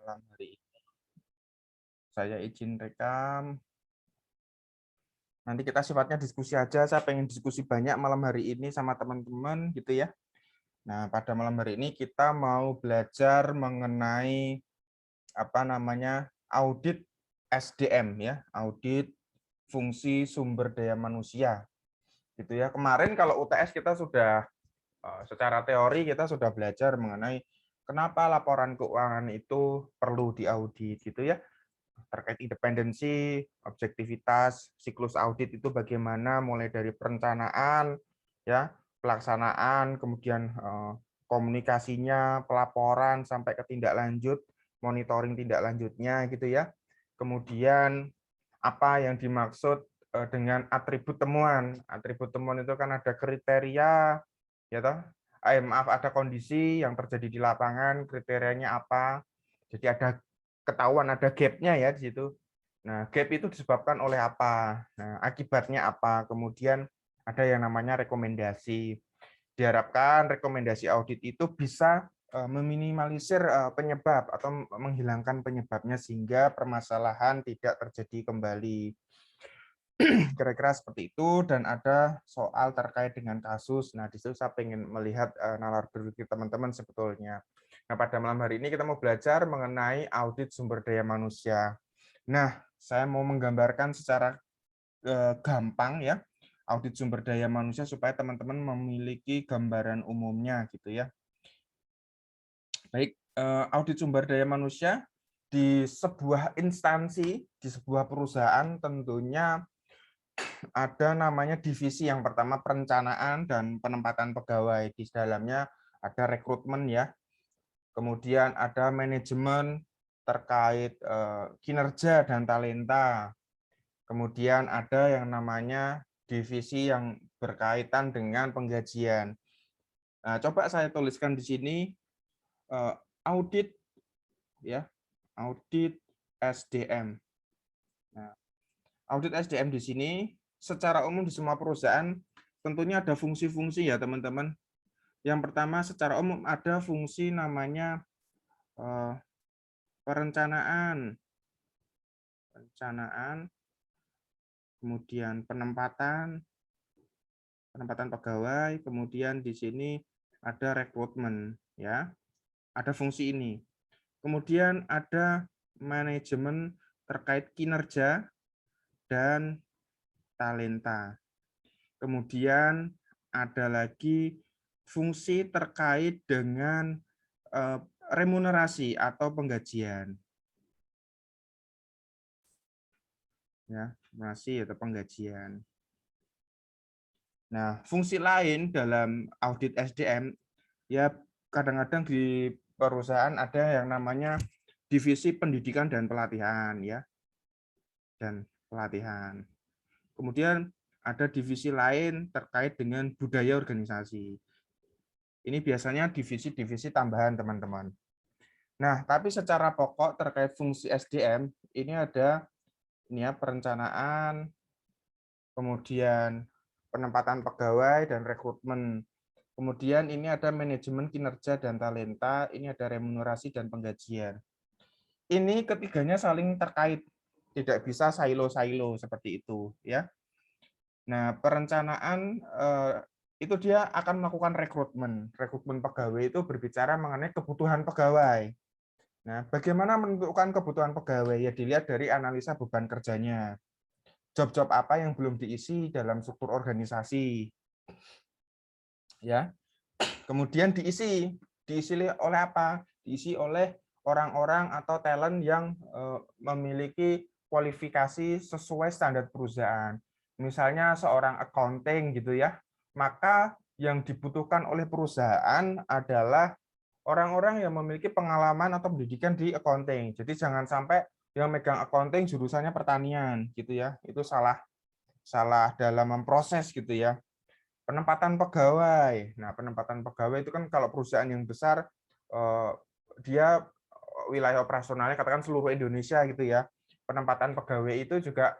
malam hari ini. Saya izin rekam. Nanti kita sifatnya diskusi aja. Saya pengen diskusi banyak malam hari ini sama teman-teman gitu ya. Nah, pada malam hari ini kita mau belajar mengenai audit SDM ya, audit fungsi sumber daya manusia. Gitu ya. Kemarin kalau UTS kita sudah secara teori kita sudah belajar mengenai kenapa laporan keuangan itu perlu diaudit gitu ya. Terkait independensi, objektivitas, siklus audit itu bagaimana, mulai dari perencanaan, ya, pelaksanaan, kemudian komunikasinya, pelaporan sampai ke tindak lanjut, monitoring tindak lanjutnya gitu ya. Kemudian apa yang dimaksud dengan atribut temuan. Atribut temuan itu kan ada kriteria, ya toh. Maaf, ada kondisi yang terjadi di lapangan, kriterianya apa. Jadi ada ketahuan ada gap-nya ya di situ. Nah, gap itu disebabkan oleh apa? Nah, akibatnya apa? Kemudian ada yang namanya rekomendasi. Diharapkan rekomendasi audit itu bisa meminimalisir penyebab atau menghilangkan penyebabnya sehingga permasalahan tidak terjadi kembali. Kira-kira seperti itu, dan ada soal terkait dengan kasus. Nah, di situ saya ingin melihat nalar berpikir teman-teman sebetulnya. Nah, pada malam hari ini kita mau belajar mengenai audit sumber daya manusia. Nah, saya mau menggambarkan secara gampang ya, audit sumber daya manusia supaya teman-teman memiliki gambaran umumnya gitu ya. Baik, audit sumber daya manusia di sebuah instansi, di sebuah perusahaan tentunya ada namanya divisi. Yang pertama perencanaan dan penempatan pegawai. Di dalamnya ada rekrutmen ya. Kemudian ada manajemen terkait kinerja dan talenta. Kemudian ada yang namanya divisi yang berkaitan dengan penggajian. Nah, coba saya tuliskan di sini audit ya, audit SDM. Nah, audit SDM di sini secara umum di semua perusahaan tentunya ada fungsi-fungsi ya teman-teman. Yang pertama secara umum ada fungsi namanya perencanaan, kemudian penempatan pegawai, kemudian di sini ada rekrutmen ya. Ada fungsi ini. Kemudian ada manajemen terkait kinerja dan talenta. Kemudian ada lagi fungsi terkait dengan remunerasi atau penggajian. Ya, remunerasi atau penggajian. Nah, fungsi lain dalam audit SDM ya kadang-kadang di perusahaan ada yang namanya divisi pendidikan dan pelatihan ya. Kemudian ada divisi lain terkait dengan budaya organisasi. Ini biasanya divisi-divisi tambahan, teman-teman. Nah, tapi secara pokok terkait fungsi SDM, ini ada perencanaan, kemudian penempatan pegawai dan rekrutmen. Kemudian ini ada manajemen kinerja dan talenta, ini ada remunerasi dan penggajian. Ini ketiganya saling terkait, tidak bisa silo-silo seperti itu, ya. Nah, perencanaan itu dia akan melakukan rekrutmen. Rekrutmen pegawai itu berbicara mengenai kebutuhan pegawai. Nah, bagaimana menentukan kebutuhan pegawai? Ya dilihat dari analisa beban kerjanya. Job-job apa yang belum diisi dalam struktur organisasi. Ya. Kemudian diisi oleh apa? Diisi oleh orang-orang atau talent yang memiliki kualifikasi sesuai standar perusahaan. Misalnya seorang accounting gitu ya, maka yang dibutuhkan oleh perusahaan adalah orang-orang yang memiliki pengalaman atau pendidikan di accounting. Jadi jangan sampai yang megang accounting jurusannya pertanian gitu ya. Itu salah dalam memproses gitu ya. Penempatan pegawai. Nah, penempatan pegawai itu kan kalau perusahaan yang besar dia wilayah operasionalnya katakan seluruh Indonesia gitu ya. Penempatan pegawai itu juga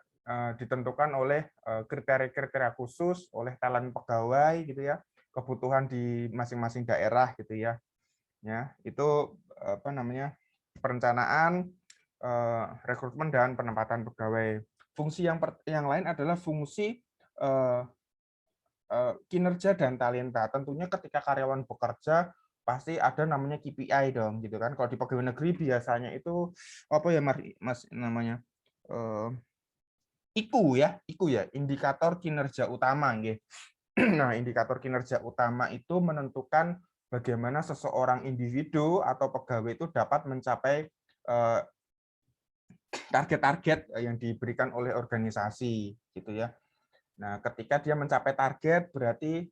ditentukan oleh kriteria-kriteria khusus oleh talent pegawai gitu ya, kebutuhan di masing-masing daerah gitu ya. Ya, itu perencanaan, rekrutmen dan penempatan pegawai. Fungsi yang lain adalah fungsi kinerja dan talenta. Tentunya ketika karyawan bekerja pasti ada namanya KPI dong, gitu kan. Kalau di pegawai negeri biasanya itu apa ya Mas namanya? IKU ya, indikator kinerja utama nggih. Nah, indikator kinerja utama itu menentukan bagaimana seseorang individu atau pegawai itu dapat mencapai target-target yang diberikan oleh organisasi gitu ya. Nah, ketika dia mencapai target berarti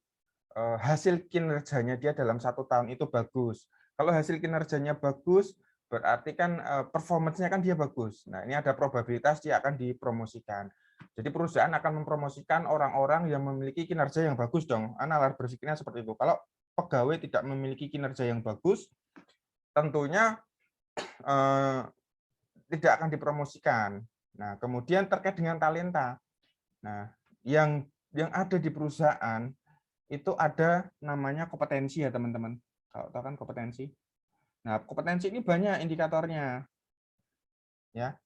hasil kinerjanya dia dalam 1 tahun itu bagus. Kalau hasil kinerjanya bagus berarti kan performance-nya kan dia bagus. Nah, ini ada probabilitas dia akan dipromosikan. Jadi perusahaan akan mempromosikan orang-orang yang memiliki kinerja yang bagus dong. Nalar berpikirnya seperti itu. Kalau pegawai tidak memiliki kinerja yang bagus, tentunya tidak akan dipromosikan. Nah, kemudian terkait dengan talenta. Nah, yang ada di perusahaan itu ada namanya kompetensi ya, teman-teman. Kalau tahu kan kompetensi. Nah, kompetensi ini banyak indikatornya. Ya.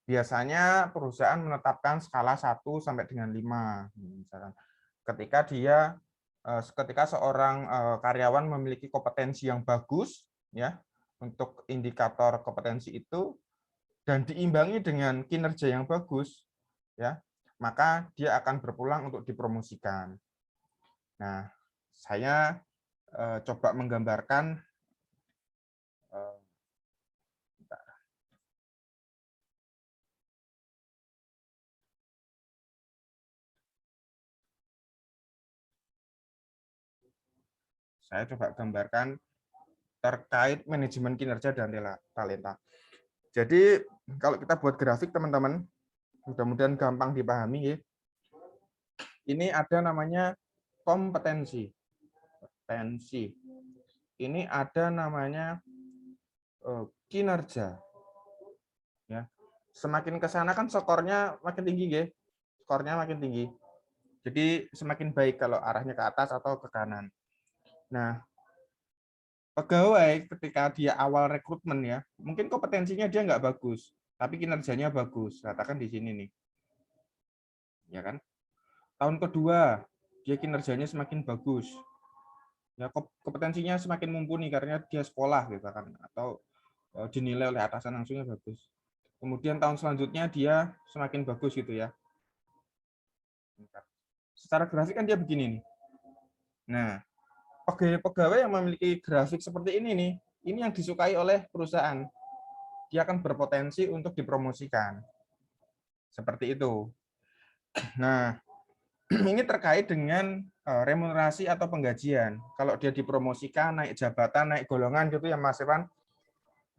Biasanya perusahaan menetapkan skala 1 sampai dengan 5 misalkan. Ketika seorang karyawan memiliki kompetensi yang bagus ya untuk indikator kompetensi itu dan diimbangi dengan kinerja yang bagus ya, maka dia akan berpeluang untuk dipromosikan. Nah, saya coba menggambarkan terkait manajemen kinerja dan talenta. Jadi kalau kita buat grafik teman-teman, mudah-mudahan gampang dipahami ya. Ini ada namanya kompetensi. Ini ada namanya kinerja. Ya. Semakin ke sana kan skornya makin tinggi ya. Skornya makin tinggi. Jadi semakin baik kalau arahnya ke atas atau ke kanan. Nah, pegawai ketika dia awal rekrutmen ya, mungkin kompetensinya dia nggak bagus, tapi kinerjanya bagus. Katakan di sini nih. Ya kan? Tahun kedua, dia kinerjanya semakin bagus. Ya, kompetensinya semakin mumpuni karena dia sekolah gitu kan, atau dinilai oleh atasan langsungnya bagus. Kemudian tahun selanjutnya dia semakin bagus gitu ya. Secara grafik kan dia begini nih. Nah, pegawai yang memiliki grafik seperti ini nih, ini yang disukai oleh perusahaan. Dia akan berpotensi untuk dipromosikan. Seperti itu. Nah, ini terkait dengan remunerasi atau penggajian. Kalau dia dipromosikan, naik jabatan, naik golongan gitu ya Mas Evan.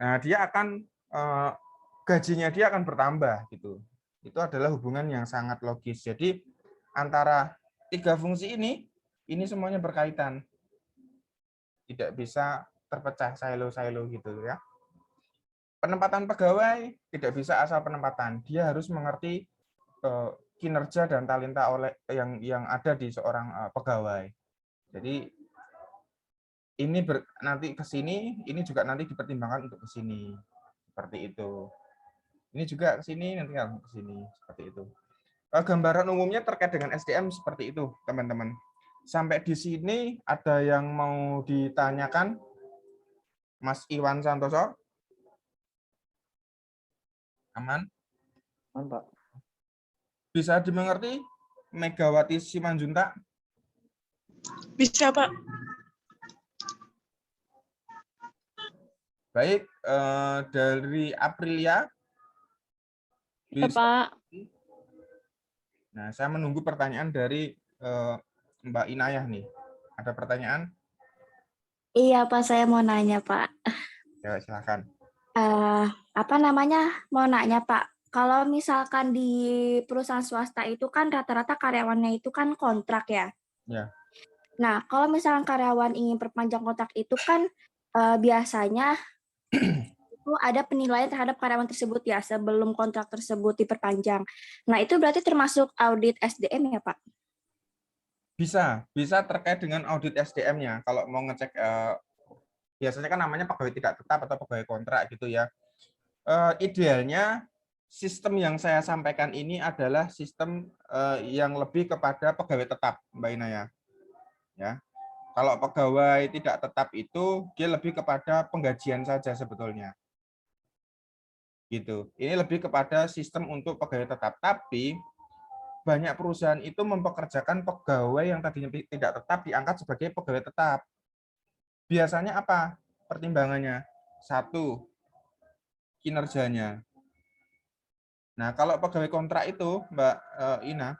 Nah, dia akan gajinya dia akan bertambah gitu. Itu adalah hubungan yang sangat logis. Jadi antara 3 fungsi ini semuanya berkaitan. Tidak bisa terpecah silo-silo gitu ya. Penempatan pegawai tidak bisa asal penempatan. Dia harus mengerti kinerja dan talenta yang ada di seorang pegawai. Jadi ini nanti ke sini, ini juga nanti dipertimbangkan untuk ke sini. Seperti itu. Ini juga ke sini, nanti ke sini. Seperti itu. Gambaran umumnya terkait dengan SDM seperti itu, teman-teman. Sampai di sini ada yang mau ditanyakan? Mas Iwan Santoso? Aman? Aman, Pak. Bisa dimengerti Megawati Simanjuntak? Bisa, Pak. Baik, dari Aprilia. Bisa, Pak. Nah, saya menunggu pertanyaan dari Mbak Inayah nih. Ada pertanyaan? Iya, Pak, saya mau nanya, Pak. Ya, silakan. Apa namanya? Mau nanya, Pak. Kalau misalkan di perusahaan swasta itu kan rata-rata karyawannya itu kan kontrak ya. Ya. Nah, kalau misalkan karyawan ingin perpanjang kontrak itu kan biasanya itu ada penilaian terhadap karyawan tersebut ya sebelum kontrak tersebut diperpanjang. Nah, itu berarti termasuk audit SDM ya, Pak? Bisa terkait dengan audit SDM-nya. Kalau mau ngecek biasanya kan namanya pegawai tidak tetap atau pegawai kontrak gitu ya. Idealnya sistem yang saya sampaikan ini adalah sistem yang lebih kepada pegawai tetap, Mbak Ina ya. Ya. Kalau pegawai tidak tetap itu dia lebih kepada penggajian saja sebetulnya. Gitu. Ini lebih kepada sistem untuk pegawai tetap. Tapi banyak perusahaan itu mempekerjakan pegawai yang tadinya tidak tetap diangkat sebagai pegawai tetap. Biasanya apa pertimbangannya? Satu, kinerjanya. Nah, kalau pegawai kontrak itu, Mbak Ina,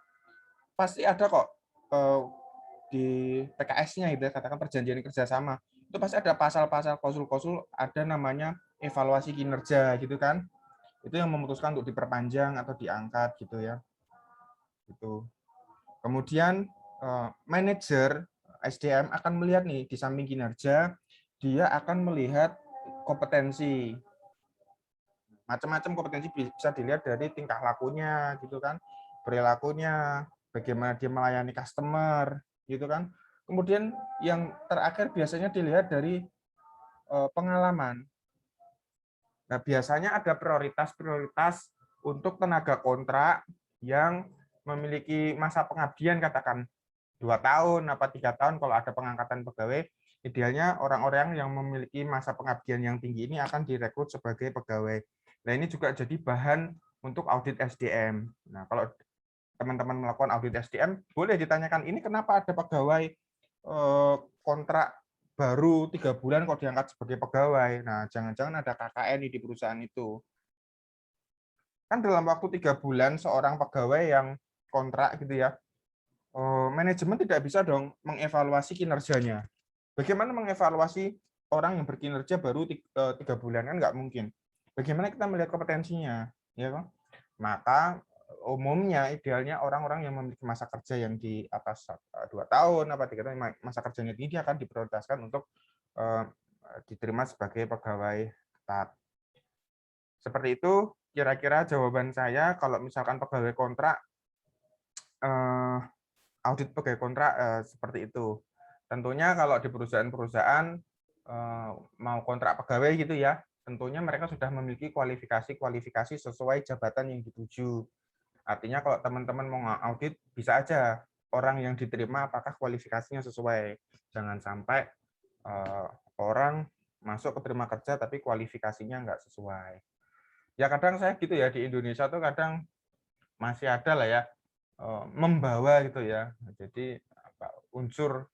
pasti ada kok di PKS-nya itu, katakan perjanjian kerjasama. Itu pasti ada pasal-pasal klausul-klausul, ada namanya evaluasi kinerja gitu kan. Itu yang memutuskan untuk diperpanjang atau diangkat gitu ya. Gitu. Kemudian manajer SDM akan melihat nih di samping kinerja, dia akan melihat kompetensi. Macam-macam kompetensi bisa dilihat dari tingkah lakunya gitu kan, perilakunya, bagaimana dia melayani customer gitu kan. Kemudian yang terakhir biasanya dilihat dari pengalaman. Nah, biasanya ada prioritas-prioritas untuk tenaga kontrak yang memiliki masa pengabdian katakan 2 tahun apa 3 tahun. Kalau ada pengangkatan pegawai, idealnya orang-orang yang memiliki masa pengabdian yang tinggi ini akan direkrut sebagai pegawai. Nah, ini juga jadi bahan untuk audit SDM. Nah, kalau teman-teman melakukan audit SDM, boleh ditanyakan, ini kenapa ada pegawai kontrak baru 3 bulan kok diangkat sebagai pegawai. Nah, jangan-jangan ada KKN di perusahaan itu. Kan dalam waktu 3 bulan seorang pegawai yang kontrak gitu ya, manajemen tidak bisa dong mengevaluasi kinerjanya. Bagaimana mengevaluasi orang yang berkinerja baru 3 bulan? Kan nggak mungkin. Bagaimana kita melihat kompetensinya? Ya kan? Maka umumnya idealnya orang-orang yang memiliki masa kerja yang di atas 2 tahun apa 3 tahun, masa kerjanya tinggi akan diprioritaskan untuk diterima sebagai pegawai tetap. Seperti itu kira-kira jawaban saya kalau misalkan pegawai kontrak, audit pegawai kontrak seperti itu. Tentunya kalau di perusahaan-perusahaan mau kontrak pegawai gitu ya, tentunya mereka sudah memiliki kualifikasi sesuai jabatan yang dituju. Artinya kalau teman-teman mau audit, bisa aja orang yang diterima apakah kualifikasinya sesuai. Jangan sampai orang masuk ke terima kerja tapi kualifikasinya nggak sesuai. Ya kadang saya gitu ya, di Indonesia tuh kadang masih ada lah ya, membawa gitu ya. Jadi unsur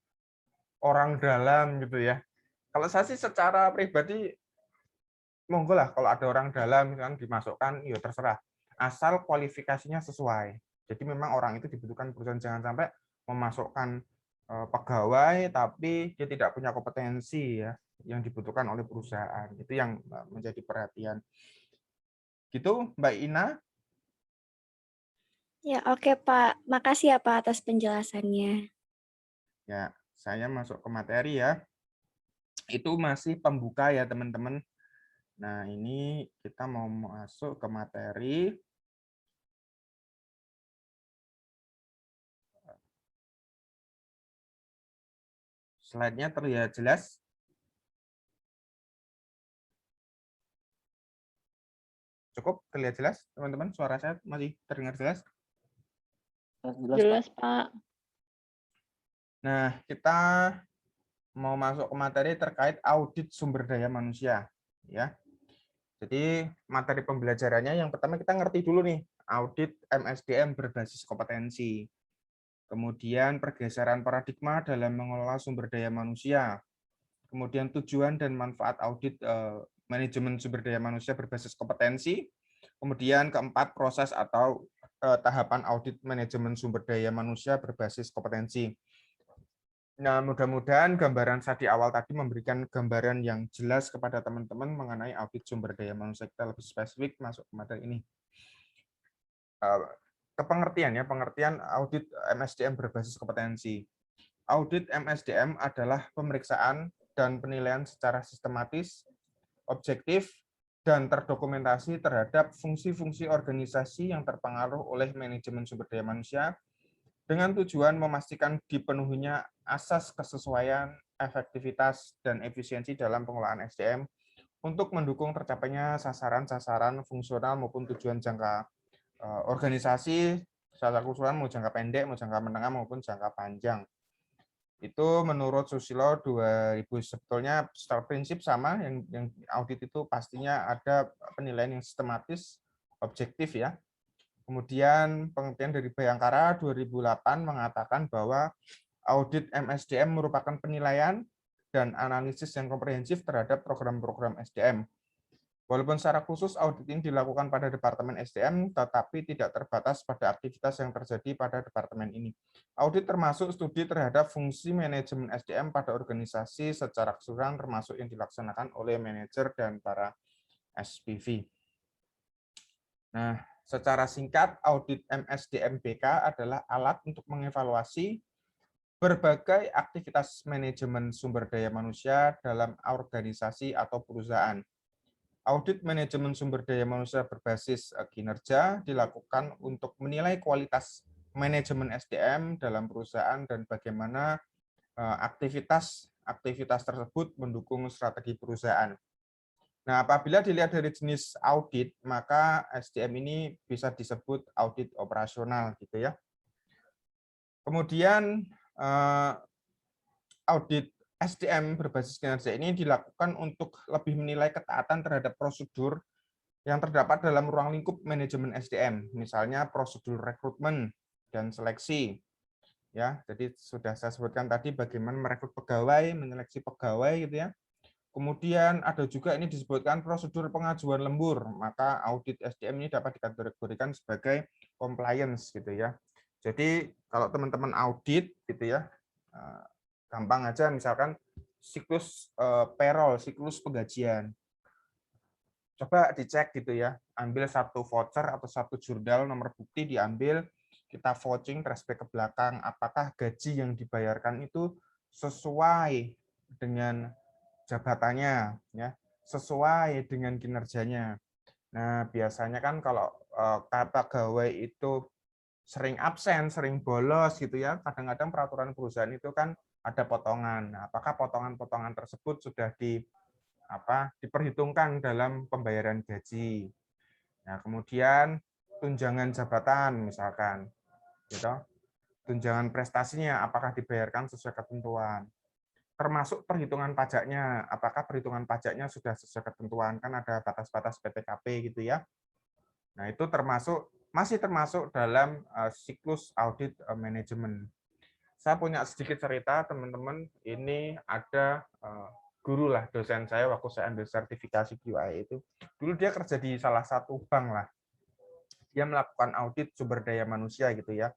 orang dalam gitu ya. Kalau saya sih secara pribadi, monggo lah kalau ada orang dalam kan dimasukkan, ya terserah. Asal kualifikasinya sesuai. Jadi memang orang itu dibutuhkan perusahaan, jangan sampai memasukkan pegawai tapi dia tidak punya kompetensi ya yang dibutuhkan oleh perusahaan. Itu yang menjadi perhatian. Gitu, Mbak Ina. Ya, oke Pak. Makasih ya Pak atas penjelasannya. Ya, saya masuk ke materi ya. Itu masih pembuka ya, teman-teman. Nah, ini kita mau masuk ke materi. Slide-nya terlihat jelas. Cukup terlihat jelas, teman-teman? Suara saya masih terdengar jelas? Jelas, Pak. Nah, kita mau masuk ke materi terkait audit sumber daya manusia. Ya. Jadi, materi pembelajarannya yang pertama kita ngerti dulu nih, audit MSDM berbasis kompetensi. Kemudian pergeseran paradigma dalam mengelola sumber daya manusia. Kemudian tujuan dan manfaat audit manajemen sumber daya manusia berbasis kompetensi. Kemudian keempat, proses atau tahapan audit manajemen sumber daya manusia berbasis kompetensi. Nah, mudah-mudahan gambaran saya di awal tadi memberikan gambaran yang jelas kepada teman-teman mengenai audit sumber daya manusia. Kita lebih spesifik masuk ke materi ini. Kepengertian ya, pengertian audit MSDM berbasis kompetensi. Audit MSDM adalah pemeriksaan dan penilaian secara sistematis, objektif, dan terdokumentasi terhadap fungsi-fungsi organisasi yang terpengaruh oleh manajemen sumber daya manusia dengan tujuan memastikan dipenuhinya asas kesesuaian efektivitas dan efisiensi dalam pengelolaan SDM untuk mendukung tercapainya sasaran-sasaran fungsional maupun tujuan jangka organisasi, secara keseluruhan mau jangka pendek, mau jangka menengah maupun jangka panjang. Itu menurut Susilo 2000 sebetulnya secara prinsip sama, yang audit itu pastinya ada penilaian yang sistematis, objektif ya. Kemudian pengertian dari Bayangkara 2008 mengatakan bahwa audit MSDM merupakan penilaian dan analisis yang komprehensif terhadap program-program SDM. Walaupun secara khusus audit ini dilakukan pada Departemen SDM, tetapi tidak terbatas pada aktivitas yang terjadi pada departemen ini. Audit termasuk studi terhadap fungsi manajemen SDM pada organisasi secara keseluruhan, termasuk yang dilaksanakan oleh manajer dan para SPV. Nah, secara singkat, audit MSDM BK adalah alat untuk mengevaluasi berbagai aktivitas manajemen sumber daya manusia dalam organisasi atau perusahaan. Audit manajemen sumber daya manusia berbasis kinerja dilakukan untuk menilai kualitas manajemen SDM dalam perusahaan dan bagaimana aktivitas tersebut mendukung strategi perusahaan. Nah, apabila dilihat dari jenis audit, maka SDM ini bisa disebut audit operasional, gitu ya. Kemudian audit SDM berbasis kinerja ini dilakukan untuk lebih menilai ketaatan terhadap prosedur yang terdapat dalam ruang lingkup manajemen SDM, misalnya prosedur rekrutmen dan seleksi. Ya, jadi sudah saya sebutkan tadi bagaimana merekrut pegawai, menyeleksi pegawai gitu ya. Kemudian ada juga ini disebutkan prosedur pengajuan lembur, maka audit SDM ini dapat dikategorikan sebagai compliance gitu ya. Jadi kalau teman-teman audit gitu ya, gampang aja misalkan siklus payroll, siklus penggajian. Coba dicek gitu ya, ambil satu voucher atau satu jurnal nomor bukti diambil, kita vouching flashback ke belakang, apakah gaji yang dibayarkan itu sesuai dengan jabatannya, ya, sesuai dengan kinerjanya. Nah, biasanya kan kalau pegawai itu sering absen, sering bolos gitu ya, kadang-kadang peraturan perusahaan itu kan ada potongan. Nah, apakah potongan-potongan tersebut sudah diperhitungkan dalam pembayaran gaji? Nah, kemudian tunjangan jabatan misalkan, gitu. Tunjangan prestasinya apakah dibayarkan sesuai ketentuan? Termasuk perhitungan pajaknya, apakah perhitungan pajaknya sudah sesuai ketentuan? Kan ada batas-batas PPKP gitu ya. Nah, itu masih termasuk dalam siklus audit manajemen. Saya punya sedikit cerita, teman-teman. Ini ada guru lah, dosen saya waktu saya ambil sertifikasi QA itu. Dulu dia kerja di salah satu bank lah. Dia melakukan audit sumber daya manusia gitu ya.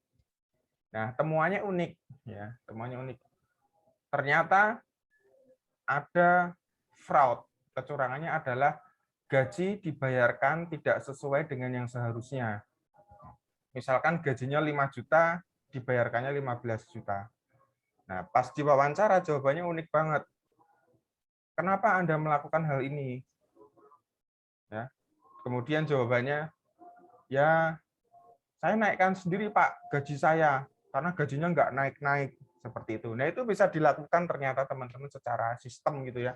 Nah, temuannya unik ya, temuannya unik. Ternyata ada fraud. Kecurangannya adalah gaji dibayarkan tidak sesuai dengan yang seharusnya. Misalkan gajinya 5 juta, dibayarkannya 15 juta. Nah, pas diwawancara jawabannya unik banget. Kenapa Anda melakukan hal ini? Ya. Kemudian jawabannya, ya saya naikkan sendiri Pak gaji saya, karena gajinya nggak naik-naik seperti itu. Nah, itu bisa dilakukan ternyata teman-teman secara sistem gitu ya.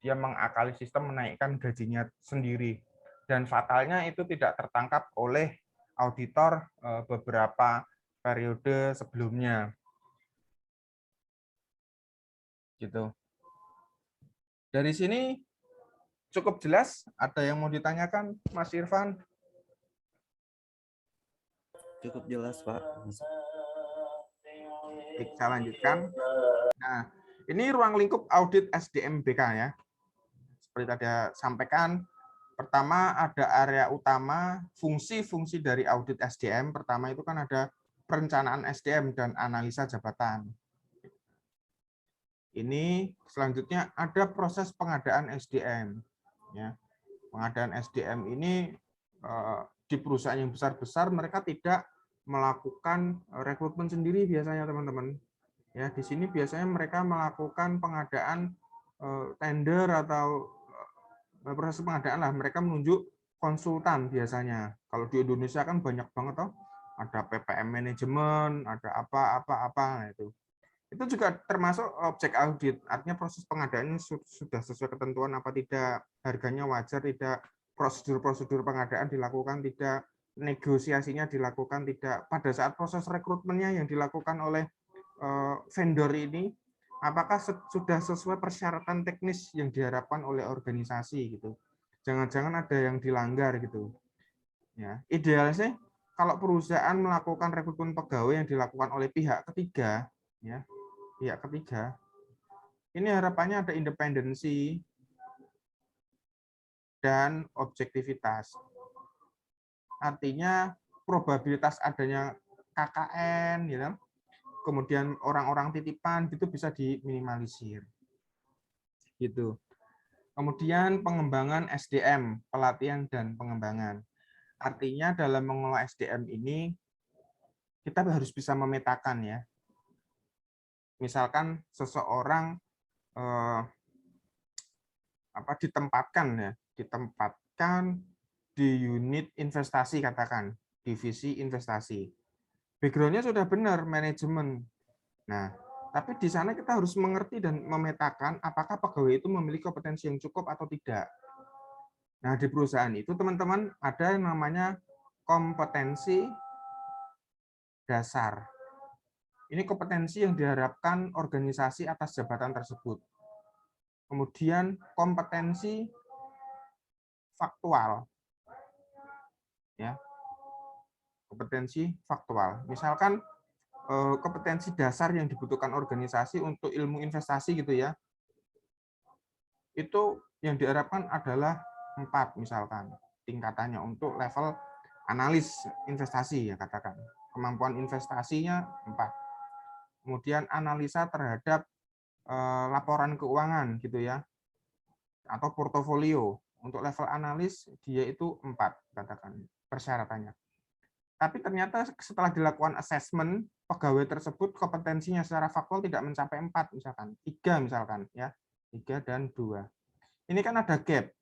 Dia mengakali sistem menaikkan gajinya sendiri. Dan fatalnya itu tidak tertangkap oleh auditor beberapa periode sebelumnya. Gitu. Dari sini cukup jelas? Ada yang mau ditanyakan, Mas Irfan? Cukup jelas, Pak. Baik, saya lanjutkan. Nah, ini ruang lingkup audit SDM BK ya. Seperti tadi saya sampaikan, pertama ada area utama, fungsi-fungsi dari audit SDM. Pertama itu kan ada perencanaan SDM dan analisa jabatan. Ini selanjutnya ada proses pengadaan SDM. Ya, pengadaan SDM ini di perusahaan yang besar-besar mereka tidak melakukan rekrutmen sendiri biasanya teman-teman. Ya, di sini biasanya mereka melakukan pengadaan tender atau proses pengadaan lah. Mereka menunjuk konsultan biasanya. Kalau di Indonesia kan banyak banget toh. Ada PPM manajemen, ada apa. Nah, itu. Itu juga termasuk objek audit, artinya proses pengadaannya sudah sesuai ketentuan apa tidak, harganya wajar tidak, prosedur-prosedur pengadaan dilakukan tidak, negosiasinya dilakukan tidak, pada saat proses rekrutmennya yang dilakukan oleh vendor ini, apakah sudah sesuai persyaratan teknis yang diharapkan oleh organisasi gitu. Jangan-jangan ada yang dilanggar gitu. Ya, ideal sih kalau perusahaan melakukan rekrutmen pegawai yang dilakukan oleh pihak ketiga, ya, pihak ketiga, ini harapannya ada independensi dan objektivitas. Artinya probabilitas adanya KKN, gitu, kemudian orang-orang titipan itu bisa diminimalisir. Gitu. Kemudian pengembangan SDM, pelatihan dan pengembangan. Artinya dalam mengelola SDM ini kita harus bisa memetakan ya. Misalkan seseorang ditempatkan di unit investasi, katakan divisi investasi. Background-nya sudah benar manajemen. Nah, tapi di sana kita harus mengerti dan memetakan apakah pegawai itu memiliki kompetensi yang cukup atau tidak. Nah, di perusahaan itu teman-teman ada yang namanya kompetensi dasar. Ini kompetensi yang diharapkan organisasi atas jabatan tersebut. Kemudian kompetensi faktual. Ya. Kompetensi faktual. Misalkan kompetensi dasar yang dibutuhkan organisasi untuk ilmu investasi gitu ya. Itu yang diharapkan adalah 4 misalkan tingkatannya untuk level analis investasi ya katakan. Kemampuan investasinya 4. Kemudian analisa terhadap laporan keuangan gitu ya. Atau portofolio. Untuk level analis dia itu 4 katakan persyaratannya. Tapi ternyata setelah dilakukan assessment, pegawai tersebut kompetensinya secara faktual tidak mencapai 4 misalkan, 3 misalkan ya. 3 dan 2. Ini kan ada gap.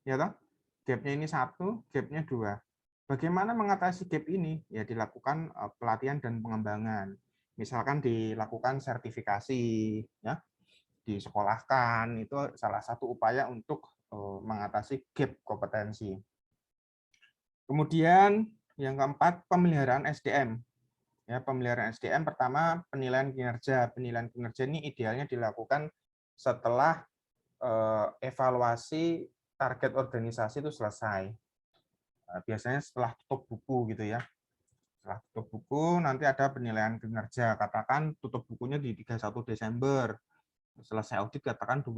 Ya toh? Gap-nya ini 1, gap-nya 2. Bagaimana mengatasi gap ini? Ya dilakukan pelatihan dan pengembangan. Misalkan dilakukan sertifikasi ya. Disekolahkan, itu salah satu upaya untuk mengatasi gap kompetensi. Kemudian yang keempat, pemeliharaan SDM. Ya, pemeliharaan SDM pertama penilaian kinerja. Penilaian kinerja ini idealnya dilakukan setelah evaluasi target organisasi itu selesai. Biasanya setelah tutup buku gitu ya. Setelah tutup buku nanti ada penilaian kinerja. Katakan tutup bukunya di 31 Desember. Selesai audit katakan 2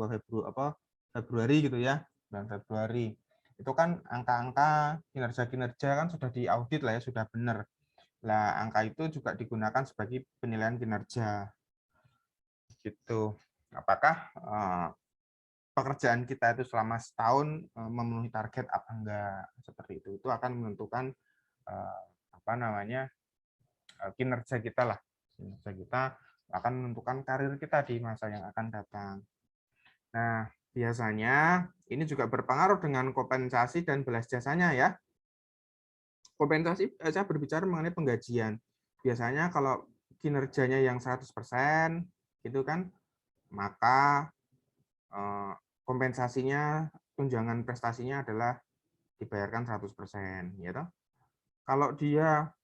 Februari gitu ya, bulan Februari. Itu kan angka-angka kinerja-kinerja kan sudah diaudit lah ya, sudah benar. Lah angka itu juga digunakan sebagai penilaian kinerja. Gitu. Apakah pekerjaan kita itu selama setahun memenuhi target apa enggak, seperti itu. Itu akan menentukan kinerja kita lah. Kinerja kita akan menentukan karir kita di masa yang akan datang. Nah, biasanya ini juga berpengaruh dengan kompensasi dan balas jasanya ya. Kompensasi saya berbicara mengenai penggajian. Biasanya kalau kinerjanya yang 100% gitu kan, maka kompensasinya, tunjangan prestasinya adalah dibayarkan 100%, ya toh. Kalau dia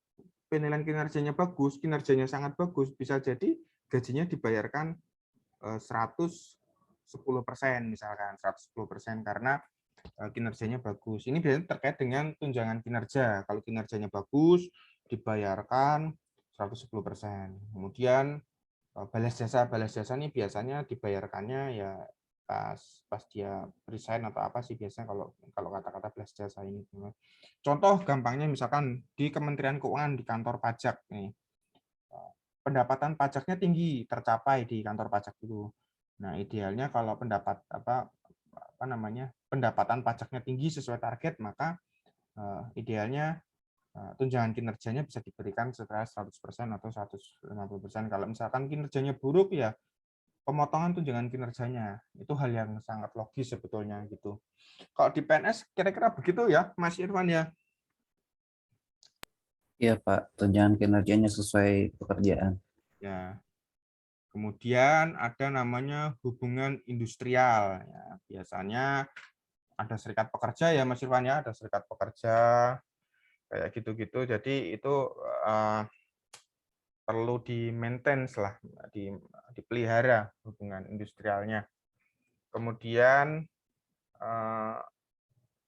penilaian kinerjanya bagus, kinerjanya sangat bagus, bisa jadi gajinya dibayarkan 110% misalkan, 110% karena kinerjanya bagus. Ini biasanya terkait dengan tunjangan kinerja. Kalau kinerjanya bagus, dibayarkan 110%. Kemudian balas jasa ini biasanya dibayarkannya ya pas dia resign atau apa sih biasanya kalau kata-kata balas jasa ini. Contoh gampangnya misalkan di Kementerian Keuangan di kantor pajak nih. Pendapatan pajaknya tinggi, tercapai di kantor pajak itu. Nah, idealnya kalau pendapatan pajaknya tinggi sesuai target, maka idealnya tunjangan kinerjanya bisa diberikan setelah 100% atau 150%. Kalau misalkan kinerjanya buruk ya pemotongan tunjangan kinerjanya. Itu hal yang sangat logis sebetulnya gitu. Kalau di PNS kira-kira begitu ya, Mas Irfan ya? Iya Pak, tunjangan kinerjanya sesuai pekerjaan. Ya. Kemudian ada namanya hubungan industrial. Ya, biasanya ada serikat pekerja ya Mas Irwan ya, ada serikat pekerja kayak gitu-gitu. Jadi itu perlu di-maintain lah, dipelihara hubungan industrialnya. Kemudian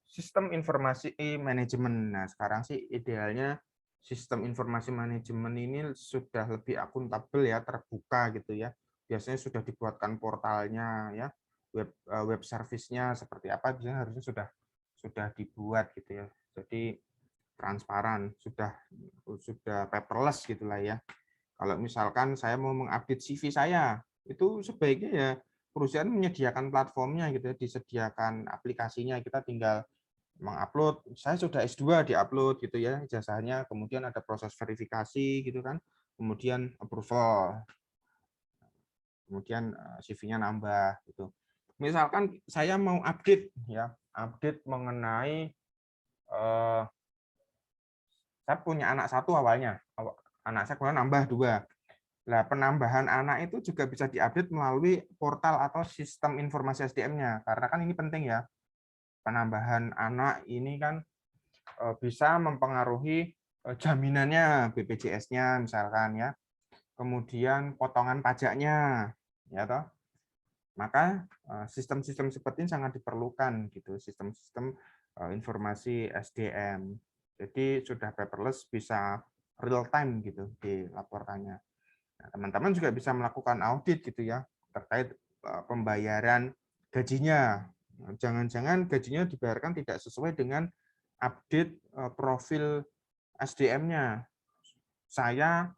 sistem informasi manajemen. Nah, sekarang sih idealnya sistem informasi manajemen ini sudah lebih akuntabel ya, terbuka gitu ya. Biasanya sudah dibuatkan portalnya ya, web service-nya seperti apa biasanya harusnya sudah dibuat gitu ya. Jadi transparan, sudah paperless gitulah ya. Kalau misalkan saya mau mengupdate CV saya, itu sebaiknya ya perusahaan menyediakan platformnya gitu ya, disediakan aplikasinya, kita tinggal mengupload, saya sudah S2 diupload gitu ya ijazahnya, kemudian ada proses verifikasi gitu kan, kemudian approval, kemudian CV-nya nambah gitu. Misalkan saya mau update ya, update mengenai saya punya anak satu awalnya, anak saya kemudian nambah 2. Nah, penambahan anak itu juga bisa diupdate melalui portal atau sistem informasi SDM-nya, karena kan ini penting ya. Penambahan anak ini kan bisa mempengaruhi jaminannya, BPJS-nya misalkan ya, kemudian potongan pajaknya, ya toh. Maka sistem-sistem seperti ini sangat diperlukan gitu, sistem-sistem informasi SDM. Jadi sudah paperless, bisa real time gitu dilaporkannya. Nah, teman-teman juga bisa melakukan audit gitu ya terkait pembayaran gajinya. Jangan-jangan gajinya dibayarkan tidak sesuai dengan update profil SDM-nya. Saya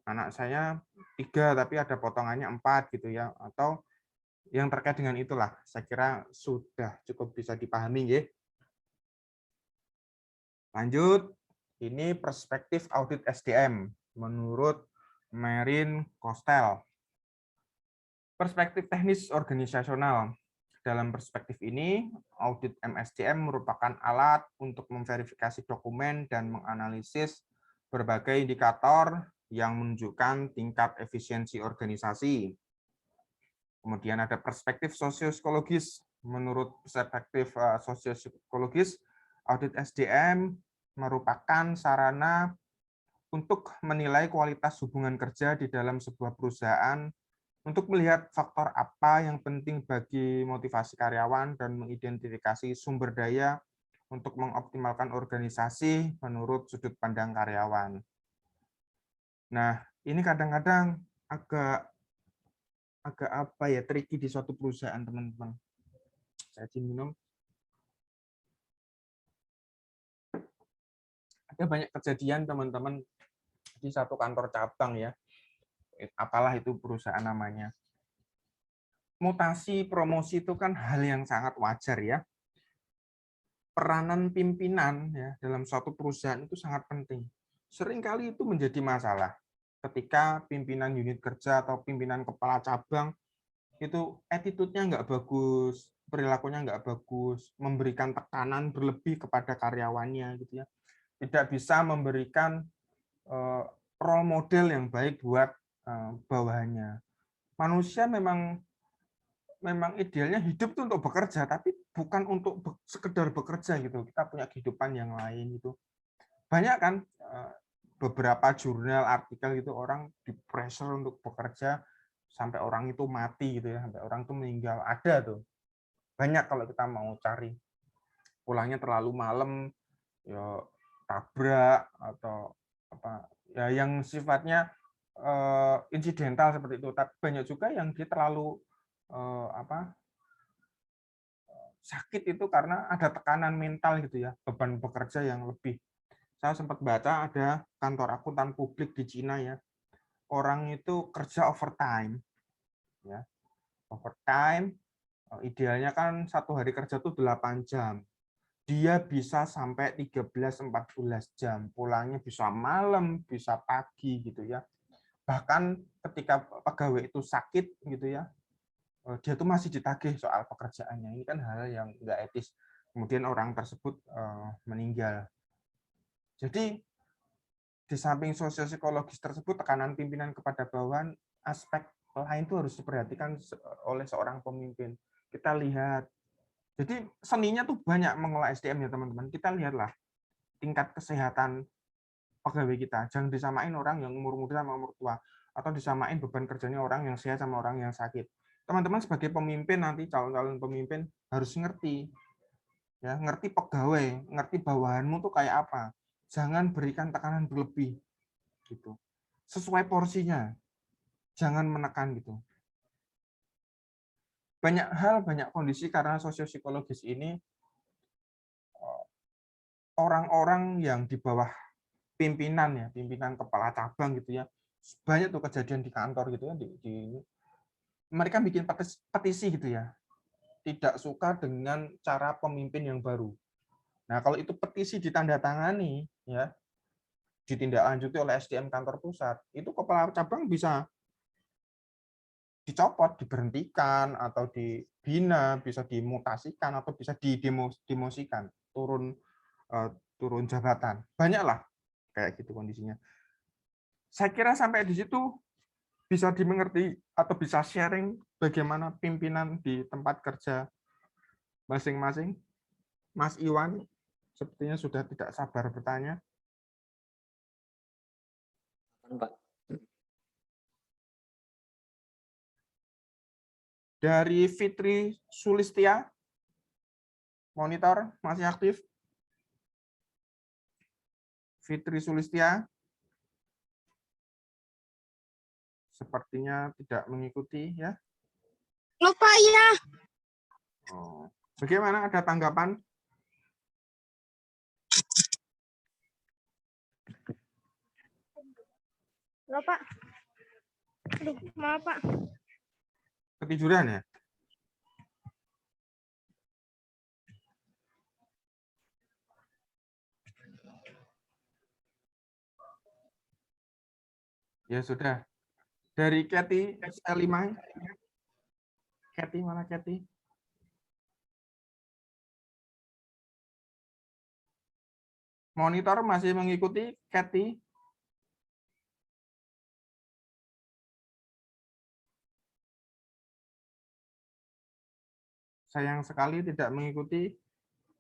anak saya 3 tapi ada potongannya 4 gitu ya, atau yang terkait dengan itulah. Saya kira sudah cukup bisa dipahami ya. Lanjut, ini perspektif audit SDM menurut Marin Costel. Perspektif teknis organisasional. Dalam perspektif ini, audit MSDM merupakan alat untuk memverifikasi dokumen dan menganalisis berbagai indikator yang menunjukkan tingkat efisiensi organisasi. Kemudian ada perspektif sosiopsikologis. Menurut perspektif sosiopsikologis, audit SDM merupakan sarana untuk menilai kualitas hubungan kerja di dalam sebuah perusahaan, untuk melihat faktor apa yang penting bagi motivasi karyawan dan mengidentifikasi sumber daya untuk mengoptimalkan organisasi menurut sudut pandang karyawan. Nah, ini kadang-kadang agak apa ya, tricky di suatu perusahaan, teman-teman. Saya izin minum. Ada banyak kejadian, teman-teman, di satu kantor cabang ya. Apalah itu perusahaan namanya. Mutasi, promosi itu kan hal yang sangat wajar ya. Peranan pimpinan ya dalam suatu perusahaan itu sangat penting. Seringkali itu menjadi masalah ketika pimpinan unit kerja atau pimpinan kepala cabang itu attitude-nya nggak bagus, perilakunya nggak bagus, memberikan tekanan berlebih kepada karyawannya gitu ya. Tidak bisa memberikan role model yang baik buat bawahannya. Manusia memang idealnya hidup itu untuk bekerja, tapi bukan untuk sekedar bekerja gitu. Kita punya kehidupan yang lain gitu. Banyak kan beberapa jurnal, artikel gitu, orang di pressure untuk bekerja sampai orang itu mati gitu ya, sampai orang itu meninggal. Ada tuh. Banyak kalau kita mau cari. Pulangnya terlalu malam, ya tabrak atau apa ya yang sifatnya insidental seperti itu. Tapi banyak juga yang dia terlalu sakit itu karena ada tekanan mental gitu ya, beban bekerja yang lebih. Saya sempat baca ada kantor akuntan publik di Cina ya, orang itu kerja overtime ya, overtime idealnya kan satu hari kerja tuh 8 jam, dia bisa sampai 13-14 jam, pulangnya bisa malam, bisa pagi gitu ya. Bahkan ketika pegawai itu sakit gitu ya, dia tuh masih ditagih soal pekerjaannya. Ini kan hal yang nggak etis. Kemudian orang tersebut meninggal. Jadi di samping sosiopsikologis tersebut, tekanan pimpinan kepada bawahan, aspek lain itu harus diperhatikan oleh seorang pemimpin. Kita lihat, jadi seninya tuh banyak mengelola SDM ya teman-teman. Kita lihatlah tingkat kesehatan pegawai kita. Jangan disamain orang yang umur muda sama umur tua, atau disamain beban kerjanya orang yang sehat sama orang yang sakit. Teman-teman sebagai pemimpin nanti, calon-calon pemimpin harus ngerti, ya, ngerti pegawai, ngerti bawahanmu tuh kayak apa. Jangan berikan tekanan berlebih, gitu. Sesuai porsinya, jangan menekan gitu. Banyak hal, banyak kondisi karena sosiopsikologis ini orang-orang yang di bawah pimpinan ya, pimpinan kepala cabang gitu ya, banyak tuh kejadian di kantor gitu ya, mereka bikin petisi gitu ya, tidak suka dengan cara pemimpin yang baru. Nah, kalau itu petisi ditandatangani ya, ditindaklanjuti oleh SDM kantor pusat, itu kepala cabang bisa dicopot, diberhentikan, atau dibina, bisa dimutasikan, atau bisa didemosikan, turun jabatan. Banyaklah kayak gitu kondisinya. Saya kira sampai di situ bisa dimengerti atau bisa sharing bagaimana pimpinan di tempat kerja masing-masing. Mas Iwan sepertinya sudah tidak sabar bertanya. Pak. Dari Fitri Sulistia, monitor masih aktif? Fitri Sulistia sepertinya tidak mengikuti ya. Lupa ya. Oh. Bagaimana, ada tanggapan? Halo Pak. Aduh, maaf Pak. Ketiduran ya? Ya sudah. Dari Kathy S5. Kathy, mana Kathy? Monitor masih mengikuti, Kathy? Sayang sekali tidak mengikuti.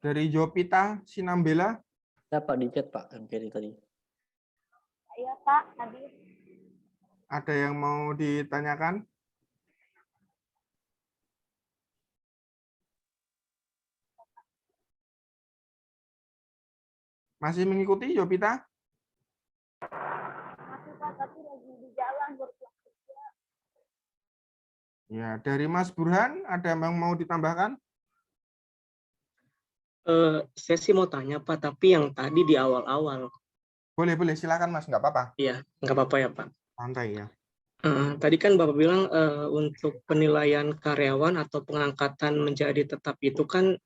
Dari Jopita Sinambela. Ya Pak, di chat Pak, jadi tadi. Iya Pak, tadi. Ada yang mau ditanyakan? Masih mengikuti, Jopita? Masih Pak, tapi lagi di jalan berpulang kerja. Ya, dari Mas Burhan, ada yang mau ditambahkan? Saya sih mau tanya Pak, tapi yang tadi di awal-awal. Boleh, silakan Mas, nggak apa-apa. Iya, nggak apa-apa ya Pak. Santai ya. Tadi kan Bapak bilang untuk penilaian karyawan atau pengangkatan menjadi tetap itu kan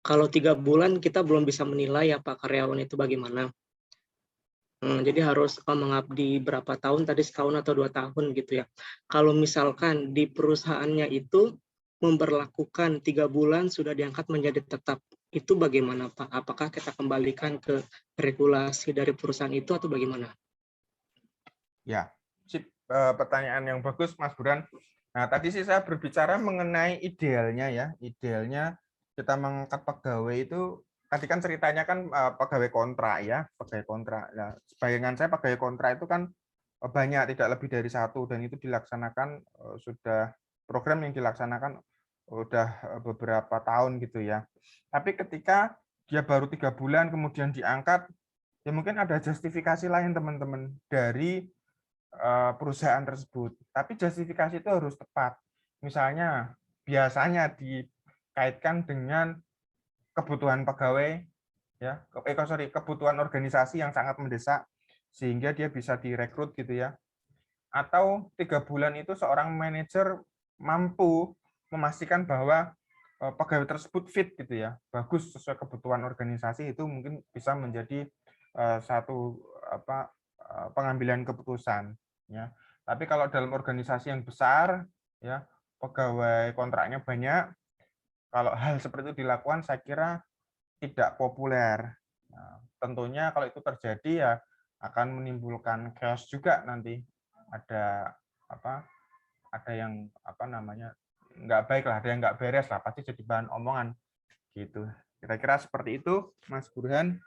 kalau 3 bulan kita belum bisa menilai ya Pak karyawan itu bagaimana. Jadi harus mengabdi berapa tahun, tadi setahun atau 2 tahun gitu ya. Kalau misalkan di perusahaannya itu memberlakukan 3 bulan sudah diangkat menjadi tetap, itu bagaimana Pak? Apakah kita kembalikan ke regulasi dari perusahaan itu atau bagaimana? Ya, sip. Pertanyaan yang bagus Mas Burhan. Nah, tadi sih saya berbicara mengenai idealnya ya. Idealnya kita mengangkat pegawai itu, tadi kan ceritanya kan pegawai kontrak ya, pegawai kontrak. Nah, bayangan saya pegawai kontrak itu kan banyak, tidak lebih dari 1, dan itu dilaksanakan sudah, program yang dilaksanakan udah beberapa tahun gitu ya. Tapi ketika dia baru 3 bulan kemudian diangkat, ya mungkin ada justifikasi lain teman-teman dari perusahaan tersebut. Tapi justifikasi itu harus tepat. Misalnya biasanya dikaitkan dengan kebutuhan pegawai ya, kebutuhan organisasi yang sangat mendesak sehingga dia bisa direkrut gitu ya. Atau 3 bulan itu seorang manajer mampu memastikan bahwa pegawai tersebut fit gitu ya, bagus sesuai kebutuhan organisasi, itu mungkin bisa menjadi satu pengambilan keputusan ya. Tapi kalau dalam organisasi yang besar ya, pegawai kontraknya banyak, kalau hal seperti itu dilakukan saya kira tidak populer. Nah, tentunya kalau itu terjadi ya akan menimbulkan chaos juga nanti. Ada ada yang nggak baik lah, ada yang nggak beres lah, pasti jadi bahan omongan gitu. Kira-kira seperti itu, Mas Burhan.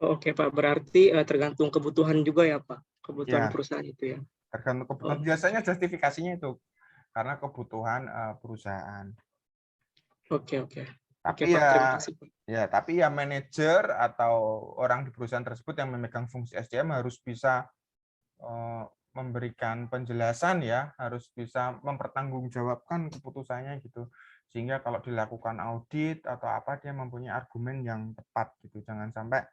Oke Pak, berarti tergantung kebutuhan juga ya Pak, kebutuhan Ya, perusahaan itu ya. tergantung kebutuhan. Oh. Biasanya justifikasinya itu karena kebutuhan perusahaan. Oke. Tapi Oke Pak, terima kasih Pak. tapi manajer atau orang di perusahaan tersebut yang memegang fungsi SDM harus bisa memberikan penjelasan ya, harus bisa mempertanggungjawabkan keputusannya gitu. Sehingga kalau dilakukan audit atau apa dia mempunyai argumen yang tepat gitu. Jangan sampai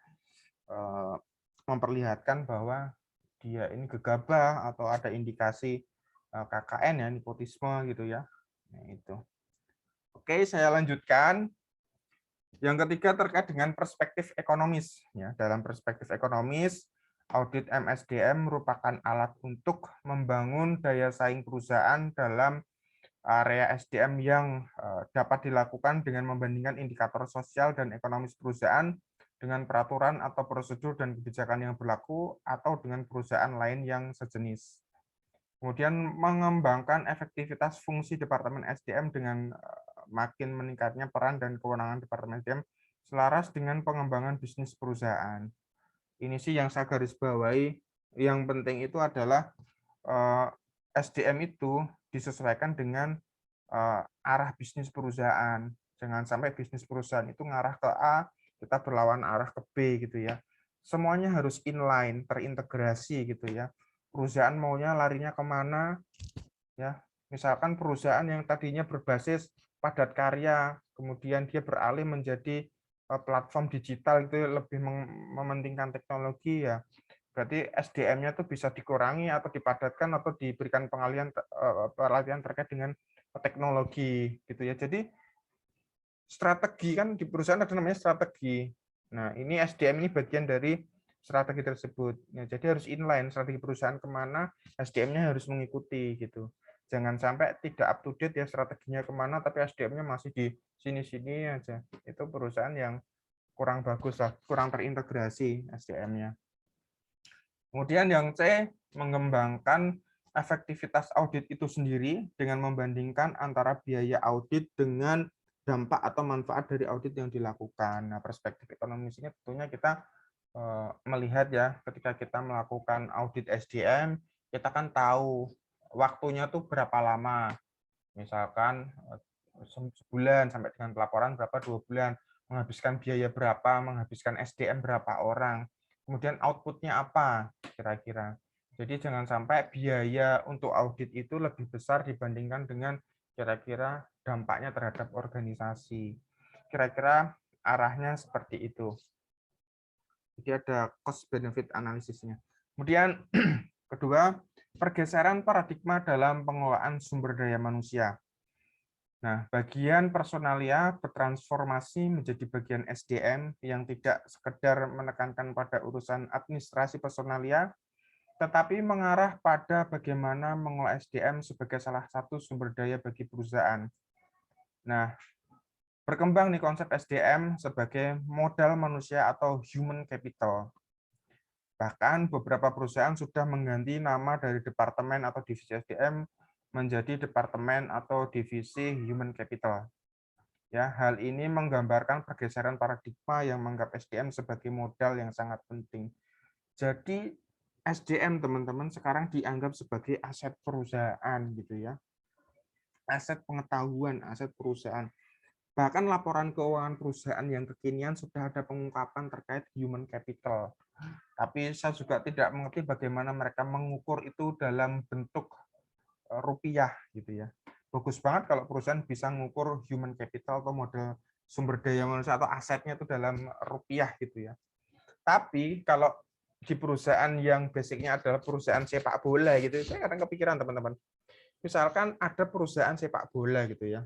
memperlihatkan bahwa dia ini gegabah atau ada indikasi KKN ya, nepotisme gitu ya. Nah, itu. Oke, saya lanjutkan. Yang ketiga terkait dengan perspektif ekonomis. Ya, dalam perspektif ekonomis, audit MSDM merupakan alat untuk membangun daya saing perusahaan dalam area SDM yang dapat dilakukan dengan membandingkan indikator sosial dan ekonomis perusahaan dengan peraturan atau prosedur dan kebijakan yang berlaku atau dengan perusahaan lain yang sejenis. Kemudian mengembangkan efektivitas fungsi Departemen SDM dengan makin meningkatnya peran dan kewenangan Departemen SDM selaras dengan pengembangan bisnis perusahaan. Ini sih yang saya garis bawahi. Yang penting itu adalah SDM itu disesuaikan dengan arah bisnis perusahaan. Jangan sampai bisnis perusahaan itu ngarah ke A, kita berlawan arah ke B gitu ya. Semuanya harus inline, terintegrasi gitu ya. Perusahaan maunya larinya kemana ya. Misalkan perusahaan yang tadinya berbasis padat karya, kemudian dia beralih menjadi platform digital itu lebih mementingkan teknologi ya. Berarti SDM-nya itu bisa dikurangi atau dipadatkan atau diberikan pelatihan terkait dengan teknologi gitu ya. Jadi strategi kan di perusahaan ada namanya strategi. Nah, ini SDM ini bagian dari strategi tersebut. Ya, jadi harus inline strategi perusahaan kemana, SDM-nya harus mengikuti gitu. Jangan sampai tidak up to date ya strateginya kemana, tapi SDM-nya masih di sini-sini aja. Itu perusahaan yang kurang bagus lah, kurang terintegrasi SDM-nya. Kemudian yang C, mengembangkan efektivitas audit itu sendiri dengan membandingkan antara biaya audit dengan dampak atau manfaat dari audit yang dilakukan. Nah, perspektif ekonomis ini tentunya kita melihat ya, ketika kita melakukan audit SDM, kita kan tahu waktunya tuh berapa lama. Misalkan sebulan sampai dengan pelaporan berapa, 2 bulan, menghabiskan biaya berapa, menghabiskan SDM berapa orang. Kemudian outputnya apa kira-kira. Jadi jangan sampai biaya untuk audit itu lebih besar dibandingkan dengan kira-kira dampaknya terhadap organisasi. Kira-kira arahnya seperti itu. Jadi ada cost benefit analisisnya. Kemudian kedua, pergeseran paradigma dalam pengelolaan sumber daya manusia. Nah, bagian personalia bertransformasi menjadi bagian SDM yang tidak sekedar menekankan pada urusan administrasi personalia, tetapi mengarah pada bagaimana mengelola SDM sebagai salah satu sumber daya bagi perusahaan. Nah, berkembang nih konsep SDM sebagai modal manusia atau human capital. Bahkan beberapa perusahaan sudah mengganti nama dari departemen atau divisi SDM menjadi departemen atau divisi human capital. Ya, hal ini menggambarkan pergeseran paradigma yang menganggap SDM sebagai modal yang sangat penting. Jadi SDM teman-teman sekarang dianggap sebagai aset perusahaan gitu ya. Aset pengetahuan, aset perusahaan. Bahkan laporan keuangan perusahaan yang kekinian sudah ada pengungkapan terkait human capital. Tapi saya juga tidak mengerti bagaimana mereka mengukur itu dalam bentuk rupiah gitu ya. Bagus banget kalau perusahaan bisa mengukur human capital atau modal sumber daya manusia atau asetnya itu dalam rupiah gitu ya. Tapi kalau di perusahaan yang basicnya adalah perusahaan sepak bola gitu, saya kadang kepikiran teman-teman. Misalkan ada perusahaan sepak bola gitu ya,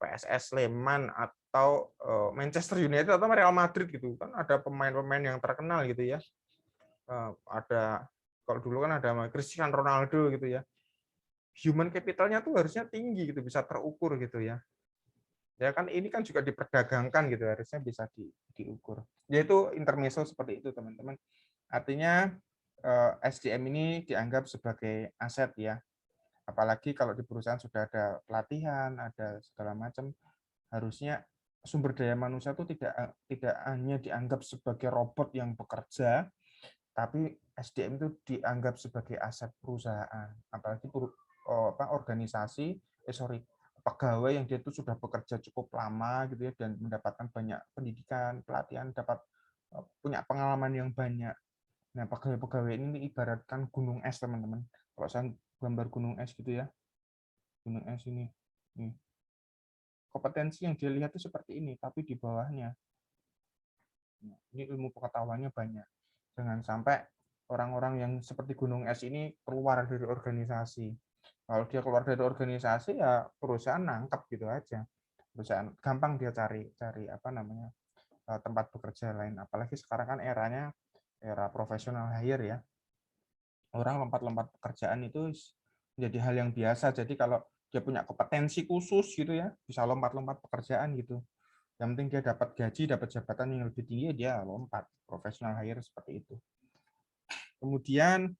PSS Sleman atau Manchester United atau Real Madrid gitu kan, ada pemain-pemain yang terkenal gitu ya. Ada kalau dulu kan ada Cristiano Ronaldo gitu ya. Human capital-nya tuh harusnya tinggi gitu, bisa terukur gitu ya. Ya kan ini kan juga diperdagangkan gitu, harusnya bisa diukur. Yaitu intermezzo seperti itu, teman-teman. Artinya SDM ini dianggap sebagai aset ya. Apalagi kalau di perusahaan sudah ada pelatihan, ada segala macam, harusnya sumber daya manusia itu tidak hanya dianggap sebagai robot yang bekerja, tapi SDM itu dianggap sebagai aset perusahaan. Apalagi organisasi, pegawai yang dia itu sudah bekerja cukup lama gitu ya, dan mendapatkan banyak pendidikan, pelatihan, dapat punya pengalaman yang banyak. Nah, pegawai-pegawai ini ibaratkan gunung es, teman-teman. Kalau saya gambar gunung es gitu ya, gunung es ini. Nih. Kompetensi yang dia lihat itu seperti ini, tapi di bawahnya. Nah, ini ilmu pengetahuannya banyak. Jangan sampai orang-orang yang seperti gunung es ini keluar dari organisasi. Kalau dia keluar dari organisasi, ya perusahaan nangkep gitu aja. Perusahaan gampang dia cari tempat bekerja lain. Apalagi sekarang kan eranya era profesional hire ya. Orang lompat-lompat pekerjaan itu menjadi hal yang biasa. Jadi kalau dia punya kompetensi khusus gitu ya, bisa lompat-lompat pekerjaan gitu. Yang penting dia dapat gaji, dapat jabatan yang lebih tinggi, dia lompat. Profesional hire seperti itu. Kemudian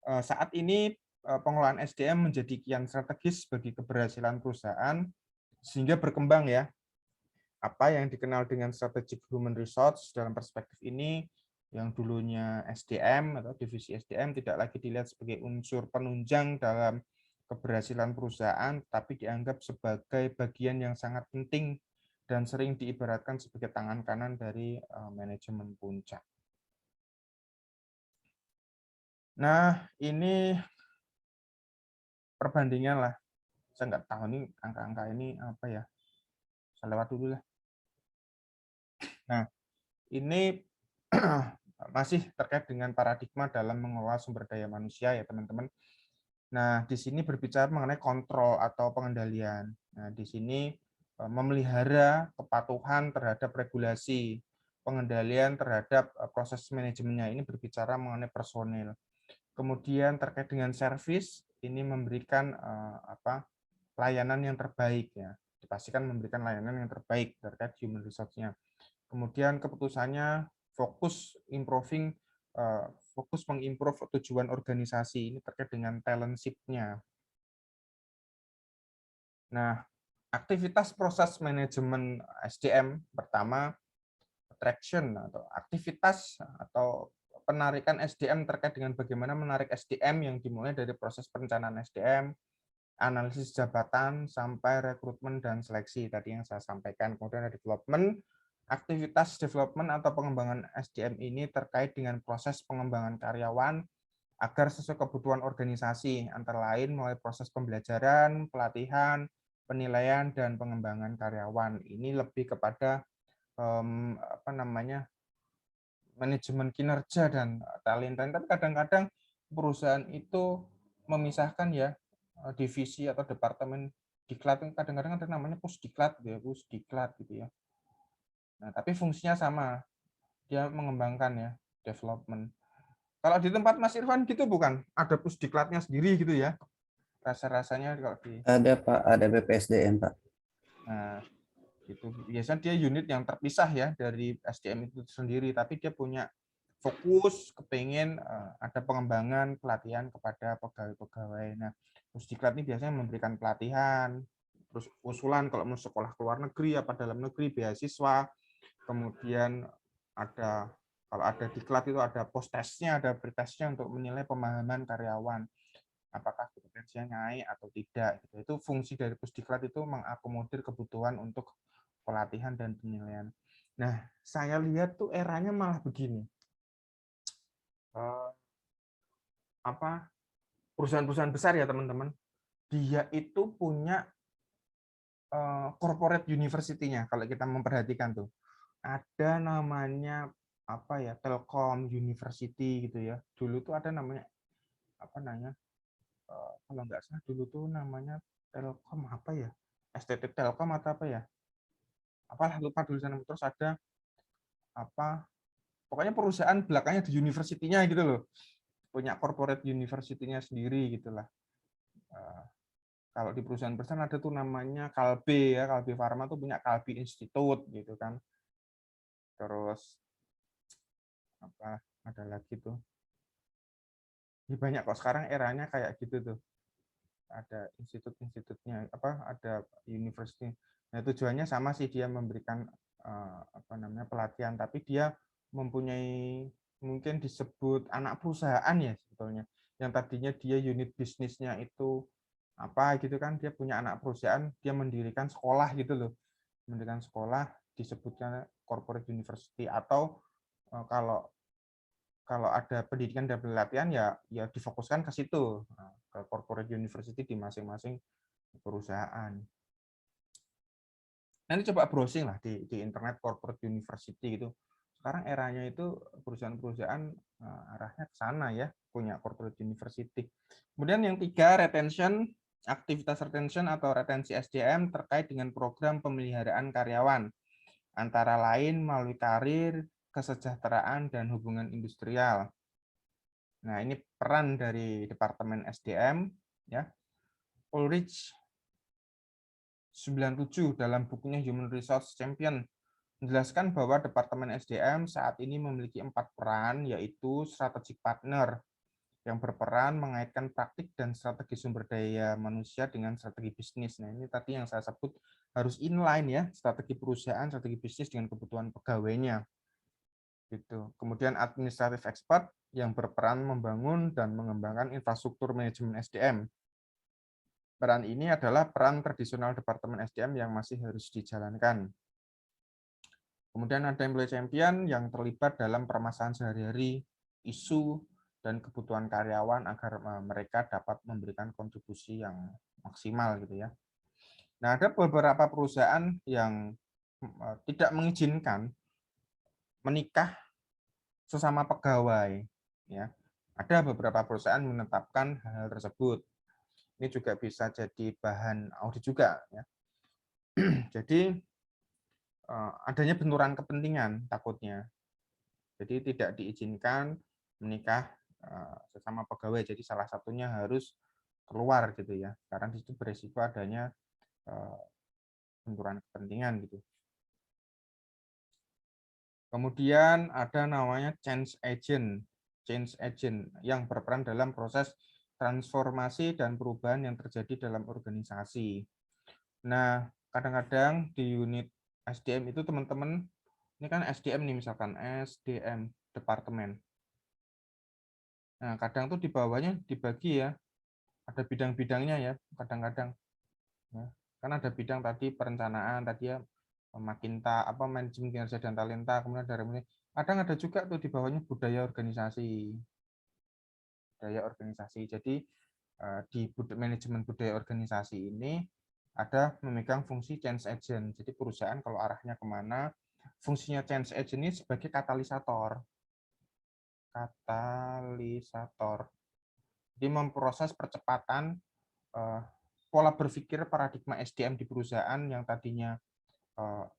saat ini pengelolaan SDM menjadi kian strategis bagi keberhasilan perusahaan, sehingga berkembang ya. Apa yang dikenal dengan strategic human resource dalam perspektif ini, yang dulunya SDM atau divisi SDM tidak lagi dilihat sebagai unsur penunjang dalam keberhasilan perusahaan, tapi dianggap sebagai bagian yang sangat penting dan sering diibaratkan sebagai tangan kanan dari manajemen puncak. Nah, ini perbandingan lah. Saya nggak tahu nih angka-angka ini apa ya. Saya lewat dulu lah. Nah, ini masih terkait dengan paradigma dalam mengelola sumber daya manusia ya, teman-teman. Nah, di sini berbicara mengenai kontrol atau pengendalian. Nah, di sini memelihara kepatuhan terhadap regulasi, pengendalian terhadap proses manajemennya. Ini berbicara mengenai personil. Kemudian terkait dengan servis, ini memberikan layanan yang terbaik ya. Dipastikan memberikan layanan yang terbaik terkait human resource-nya. Kemudian keputusannya fokus mengimprove tujuan organisasi, ini terkait dengan talentship-nya. Nah, aktivitas proses manajemen SDM pertama attraction atau aktivitas atau penarikan SDM terkait dengan bagaimana menarik SDM yang dimulai dari proses perencanaan SDM, analisis jabatan sampai rekrutmen dan seleksi tadi yang saya sampaikan. Kemudian ada development. Aktivitas development atau pengembangan SDM ini terkait dengan proses pengembangan karyawan agar sesuai kebutuhan organisasi, antara lain mulai proses pembelajaran, pelatihan, penilaian, dan pengembangan karyawan. Ini lebih kepada manajemen kinerja dan talenta. Tapi kadang-kadang perusahaan itu memisahkan ya divisi atau departemen diklat. Kadang-kadang ada namanya pusdiklat gitu ya. Nah, tapi fungsinya sama, dia mengembangkan ya, development. Kalau di tempat Mas Irfan gitu bukan? Ada pusdiklatnya sendiri gitu ya? Rasa-rasanya kalau di... Ada Pak, ada BPSDM Pak. Nah, itu biasanya dia unit yang terpisah ya dari SDM itu sendiri, tapi dia punya fokus, kepengen ada pengembangan pelatihan kepada pegawai-pegawai. Nah, pusdiklat ini biasanya memberikan pelatihan, terus usulan kalau mau sekolah ke luar negeri, apa dalam negeri, beasiswa. Kemudian ada kalau ada diklat itu ada post-testnya, ada pretestnya untuk menilai pemahaman karyawan, apakah kompetensinya naik atau tidak. Itu fungsi dari pusdiklat itu mengakomodir kebutuhan untuk pelatihan dan penilaian. Nah, saya lihat tuh eranya malah begini. Perusahaan-perusahaan besar ya teman-teman, dia itu punya corporate university-nya. Kalau kita memperhatikan tuh, ada namanya apa ya, Telkom University gitu ya. Dulu tuh ada namanya kalau nggak salah dulu tuh namanya Telkom apa ya, STT Telkom atau apa ya, apalah lupa dulu sana. Terus ada pokoknya perusahaan belakangnya di university-nya gitu loh, punya corporate university-nya sendiri gitulah. Kalau di perusahaan-perusahaan ada tuh namanya Kalbe ya, Kalbe Pharma tuh punya Kalbe Institute gitu kan. Terus apa ada lagi tuh. Ini banyak kok sekarang eranya kayak gitu tuh. Ada institut-institutnya apa ada university. Nah, tujuannya sama sih dia memberikan apa namanya pelatihan, tapi dia mempunyai mungkin disebut anak perusahaan ya sebetulnya. Yang tadinya dia unit bisnisnya itu apa gitu kan, dia punya anak perusahaan, dia mendirikan sekolah gitu loh. Mendirikan sekolah disebutnya corporate university, atau kalau ada pendidikan dan pelatihan ya difokuskan ke situ, ke corporate university di masing-masing perusahaan. Nanti coba browsing lah di internet corporate university gitu. Sekarang eranya itu perusahaan-perusahaan arahnya ke sana ya, punya corporate university. Kemudian yang 3, retention, aktivitas retention atau retensi SDM terkait dengan program pemeliharaan karyawan, antara lain melalui karir, kesejahteraan, dan hubungan industrial. Nah, ini peran dari Departemen SDM ya. Ulrich 97 dalam bukunya Human Resource Champion menjelaskan bahwa Departemen SDM saat ini memiliki 4 peran, yaitu strategic partner yang berperan mengaitkan praktik dan strategi sumber daya manusia dengan strategi bisnis. Nah, ini tadi yang saya sebut harus inline ya, strategi perusahaan, strategi bisnis dengan kebutuhan pegawainya. Gitu. Kemudian administrative expert yang berperan membangun dan mengembangkan infrastruktur manajemen SDM. Peran ini adalah peran tradisional Departemen SDM yang masih harus dijalankan. Kemudian ada employee champion yang terlibat dalam permasalahan sehari-hari, isu, dan kebutuhan karyawan agar mereka dapat memberikan kontribusi yang maksimal gitu ya. Nah, ada beberapa perusahaan yang tidak mengizinkan menikah sesama pegawai ya. Ada beberapa perusahaan menetapkan hal tersebut. Ini juga bisa jadi bahan audit juga ya. Jadi adanya benturan kepentingan takutnya. Jadi tidak diizinkan menikah sesama pegawai. Jadi salah satunya harus keluar gitu ya. Karena di situ berisiko adanya benturan kepentingan gitu. Kemudian ada namanya change agent yang berperan dalam proses transformasi dan perubahan yang terjadi dalam organisasi. Nah, kadang-kadang di unit SDM itu teman-teman, ini kan SDM nih misalkan, SDM, departemen. Nah, kadang tuh di bawahnya dibagi ya, ada bidang-bidangnya ya, kadang-kadang. Ya, kan ada bidang tadi perencanaan, tadi ya, manajemen kinerja dan talenta, kemudian dari kadang ada juga tuh di bawahnya budaya organisasi. Jadi di manajemen budaya organisasi ini ada memegang fungsi change agent. Jadi perusahaan kalau arahnya kemana, fungsinya change agent ini sebagai katalisator. Jadi memproses percepatan pola berpikir paradigma SDM di perusahaan yang tadinya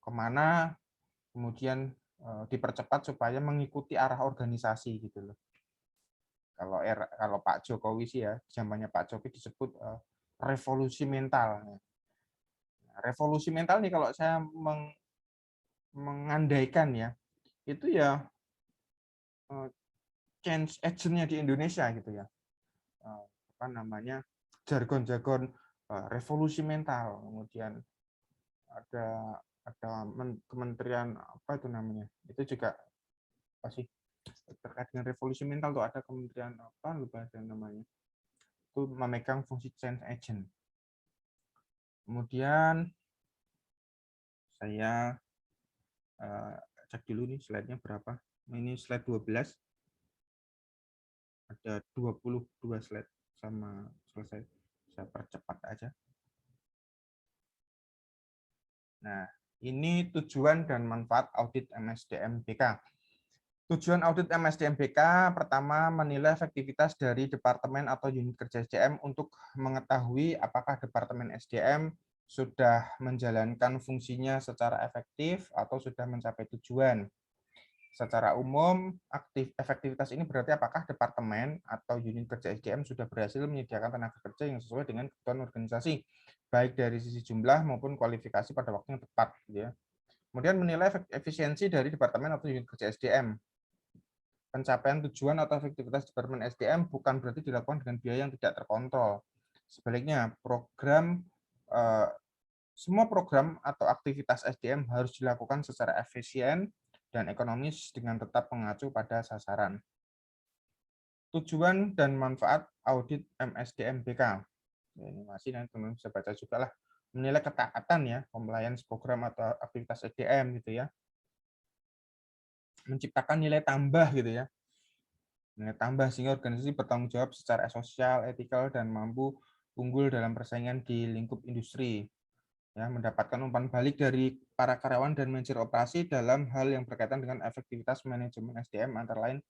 kemana, kemudian dipercepat supaya mengikuti arah organisasi gitu loh. Kalau Pak Jokowi sih ya, zamannya Pak Jokowi disebut revolusi mental. Revolusi mental nih kalau saya mengandaikan ya, itu ya change agent-nya di Indonesia gitu ya. Apa namanya? Jargon-jargon revolusi mental. Kemudian ada kementerian apa itu namanya? Itu juga apa sih? Terkait dengan revolusi mental tuh ada kementerian apa lupa namanya. Itu memegang fungsi change agent. Kemudian saya cek dulu nih slide-nya berapa. Ini slide 12. Ada 22 slide sama selesai. Saya percepat aja. Nah, ini tujuan dan manfaat audit MSDM BK. Tujuan audit MSDM BK pertama menilai efektivitas dari departemen atau unit kerja SDM untuk mengetahui apakah departemen SDM sudah menjalankan fungsinya secara efektif atau sudah mencapai tujuan. Secara umum, efektivitas ini berarti apakah departemen atau unit kerja SDM sudah berhasil menyediakan tenaga kerja yang sesuai dengan kebutuhan organisasi, baik dari sisi jumlah maupun kualifikasi pada waktu yang tepat. Gitu ya. Kemudian menilai efisiensi dari departemen atau unit kerja SDM. Pencapaian tujuan atau efektivitas departemen SDM bukan berarti dilakukan dengan biaya yang tidak terkontrol. Sebaliknya, semua program atau aktivitas SDM harus dilakukan secara efisien dan ekonomis dengan tetap mengacu pada sasaran. Tujuan dan manfaat audit MSDM BK. Ini masih nanti teman-teman bisa baca juga lah. Menilai ketaatan ya, compliance program atau aktivitas SDM gitu ya. Menciptakan nilai tambah gitu ya. Nilai tambah sehingga organisasi bertanggung jawab secara sosial, etikal, dan mampu unggul dalam persaingan di lingkup industri. Ya, mendapatkan umpan balik dari para karyawan dan manajer operasi dalam hal yang berkaitan dengan efektivitas manajemen SDM antara lain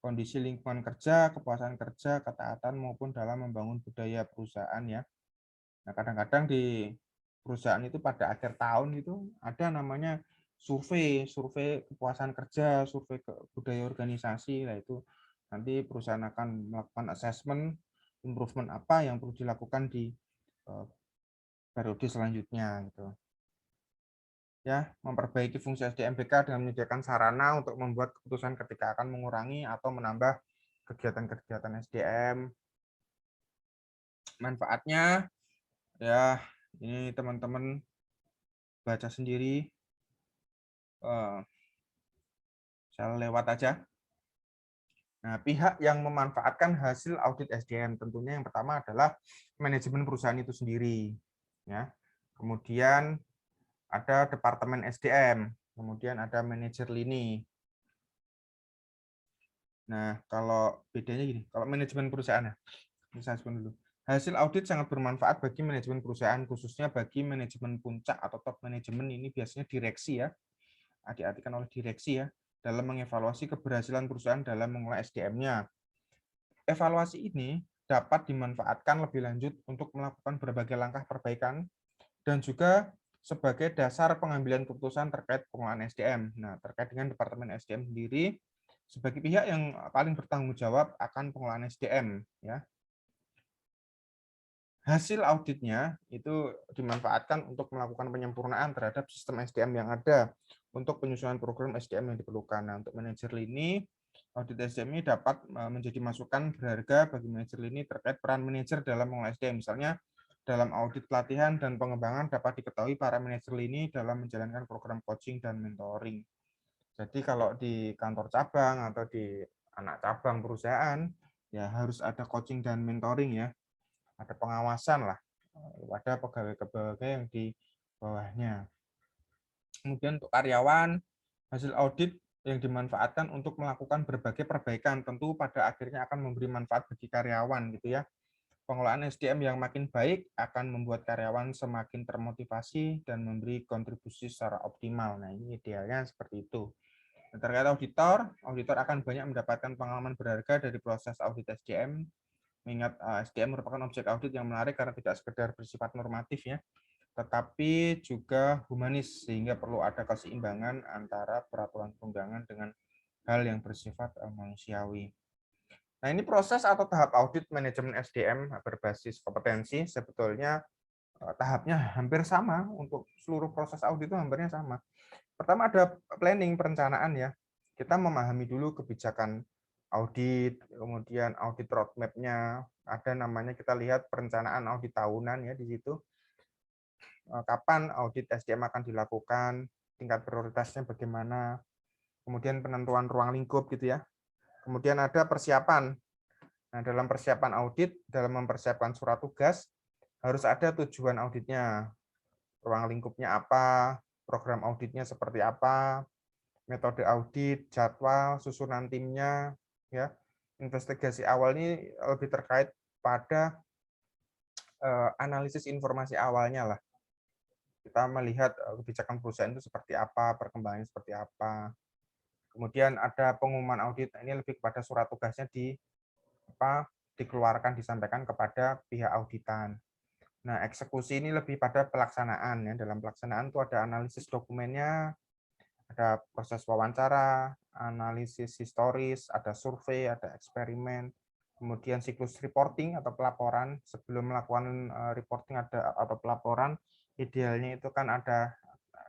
kondisi lingkungan kerja, kepuasan kerja, ketaatan maupun dalam membangun budaya perusahaan ya. Nah, kadang-kadang di perusahaan itu pada akhir tahun itu ada namanya survei kepuasan kerja, survei budaya organisasi, nah itu nanti perusahaan akan melakukan assessment improvement apa yang perlu dilakukan di periode selanjutnya gitu. Ya, memperbaiki fungsi SDMBK dengan menyediakan sarana untuk membuat keputusan ketika akan mengurangi atau menambah kegiatan-kegiatan SDM. Manfaatnya ya ini teman-teman baca sendiri. Saya lewat aja. Nah, pihak yang memanfaatkan hasil audit SDM tentunya yang pertama adalah manajemen perusahaan itu sendiri. Ya. Kemudian ada departemen SDM, kemudian ada manajer lini. Nah, kalau bedanya gini, kalau manajemen perusahaan ya, saya sebut dulu. Hasil audit sangat bermanfaat bagi manajemen perusahaan, khususnya bagi manajemen puncak atau top manajemen ini biasanya direksi ya, diartikan oleh direksi ya, dalam mengevaluasi keberhasilan perusahaan dalam mengelola SDM-nya. Evaluasi ini dapat dimanfaatkan lebih lanjut untuk melakukan berbagai langkah perbaikan dan juga sebagai dasar pengambilan keputusan terkait pengelolaan SDM. Nah, terkait dengan Departemen SDM sendiri, sebagai pihak yang paling bertanggung jawab akan pengelolaan SDM. Ya. Hasil auditnya itu dimanfaatkan untuk melakukan penyempurnaan terhadap sistem SDM yang ada untuk penyusunan program SDM yang diperlukan. Nah, untuk manajer lini, audit SDM ini dapat menjadi masukan berharga bagi manajer lini terkait peran manajer dalam mengelola SDM. Misalnya, dalam audit pelatihan dan pengembangan dapat diketahui para manajer lini dalam menjalankan program coaching dan mentoring. Jadi kalau di kantor cabang atau di anak cabang perusahaan, ya harus ada coaching dan mentoring ya. Ada pengawasan lah pada pegawai-pegawai yang di bawahnya. Kemudian untuk karyawan, hasil audit yang dimanfaatkan untuk melakukan berbagai perbaikan tentu pada akhirnya akan memberi manfaat bagi karyawan gitu ya. Pengelolaan SDM yang makin baik akan membuat karyawan semakin termotivasi dan memberi kontribusi secara optimal. Nah, ini idealnya seperti itu. Terkait auditor akan banyak mendapatkan pengalaman berharga dari proses audit SDM. Mengingat SDM merupakan objek audit yang menarik karena tidak sekedar bersifat normatif ya, tetapi juga humanis sehingga perlu ada keseimbangan antara peraturan perundangan dengan hal yang bersifat manusiawi. Nah, ini proses atau tahap audit manajemen SDM berbasis kompetensi sebetulnya tahapnya hampir sama untuk seluruh proses audit itu hampirnya sama. Pertama ada planning perencanaan ya. Kita memahami dulu kebijakan audit, kemudian audit roadmap-nya, ada namanya kita lihat perencanaan audit tahunan ya di situ. Kapan audit SDM akan dilakukan, tingkat prioritasnya bagaimana, kemudian penentuan ruang lingkup gitu ya. Kemudian ada persiapan. Nah, dalam persiapan audit, dalam mempersiapkan surat tugas, harus ada tujuan auditnya. Ruang lingkupnya apa, program auditnya seperti apa, metode audit, jadwal, susunan timnya, ya. Investigasi awal ini lebih terkait pada analisis informasi awalnya lah. Kita melihat kebijakan perusahaan itu seperti apa, perkembangannya seperti apa. Kemudian ada pengumuman audit, ini lebih kepada surat tugasnya dikeluarkan, disampaikan kepada pihak auditan. Nah, eksekusi ini lebih pada pelaksanaan ya. Dalam pelaksanaan itu ada analisis dokumennya, ada proses wawancara, analisis historis, ada survei, ada eksperimen, kemudian siklus reporting atau pelaporan. Sebelum melakukan reporting atau pelaporan, idealnya itu kan ada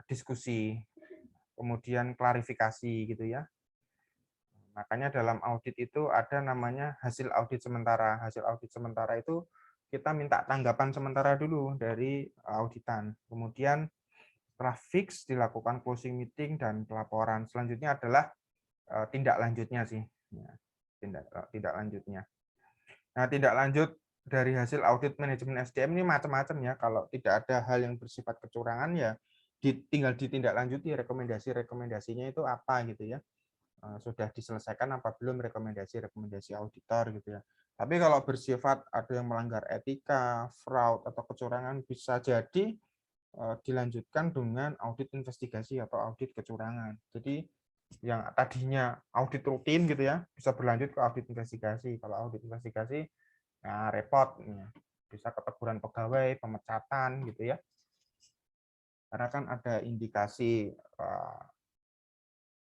diskusi, kemudian klarifikasi gitu ya. Makanya dalam audit itu ada namanya hasil audit sementara. Hasil audit sementara itu kita minta tanggapan sementara dulu dari auditan. Kemudian setelah fix dilakukan closing meeting dan pelaporan. Selanjutnya adalah tindak lanjutnya sih. Tindak lanjutnya. Nah, tindak lanjut dari hasil audit manajemen SDM ini macam-macam ya. Kalau tidak ada hal yang bersifat kecurangan ya tinggal ditindaklanjuti rekomendasinya itu apa gitu ya. Sudah diselesaikan apa belum rekomendasi auditor gitu ya. Tapi kalau bersifat ada yang melanggar etika, fraud atau kecurangan bisa jadi dilanjutkan dengan audit investigasi atau audit kecurangan. Jadi yang tadinya audit rutin gitu ya bisa berlanjut ke audit investigasi. Kalau audit investigasi ya repot ya. Bisa keteguran pegawai, pemecatan gitu ya. Karena kan ada indikasi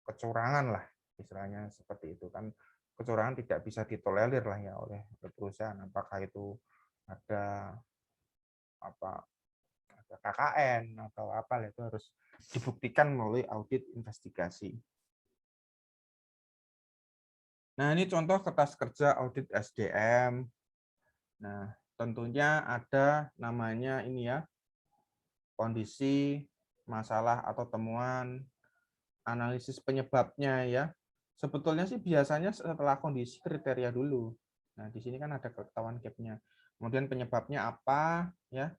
kecurangan lah. Istilahnya seperti itu kan, kecurangan tidak bisa ditolerir lah ya oleh perusahaan. Apakah itu ada KKN atau apa, itu harus dibuktikan melalui audit investigasi. Nah, ini contoh kertas kerja audit SDM. Nah, tentunya ada namanya ini ya, kondisi, masalah atau temuan, analisis penyebabnya ya. Sebetulnya sih biasanya setelah kondisi kriteria dulu. Nah, di sini kan ada ketahuan gap-nya. Kemudian penyebabnya apa ya.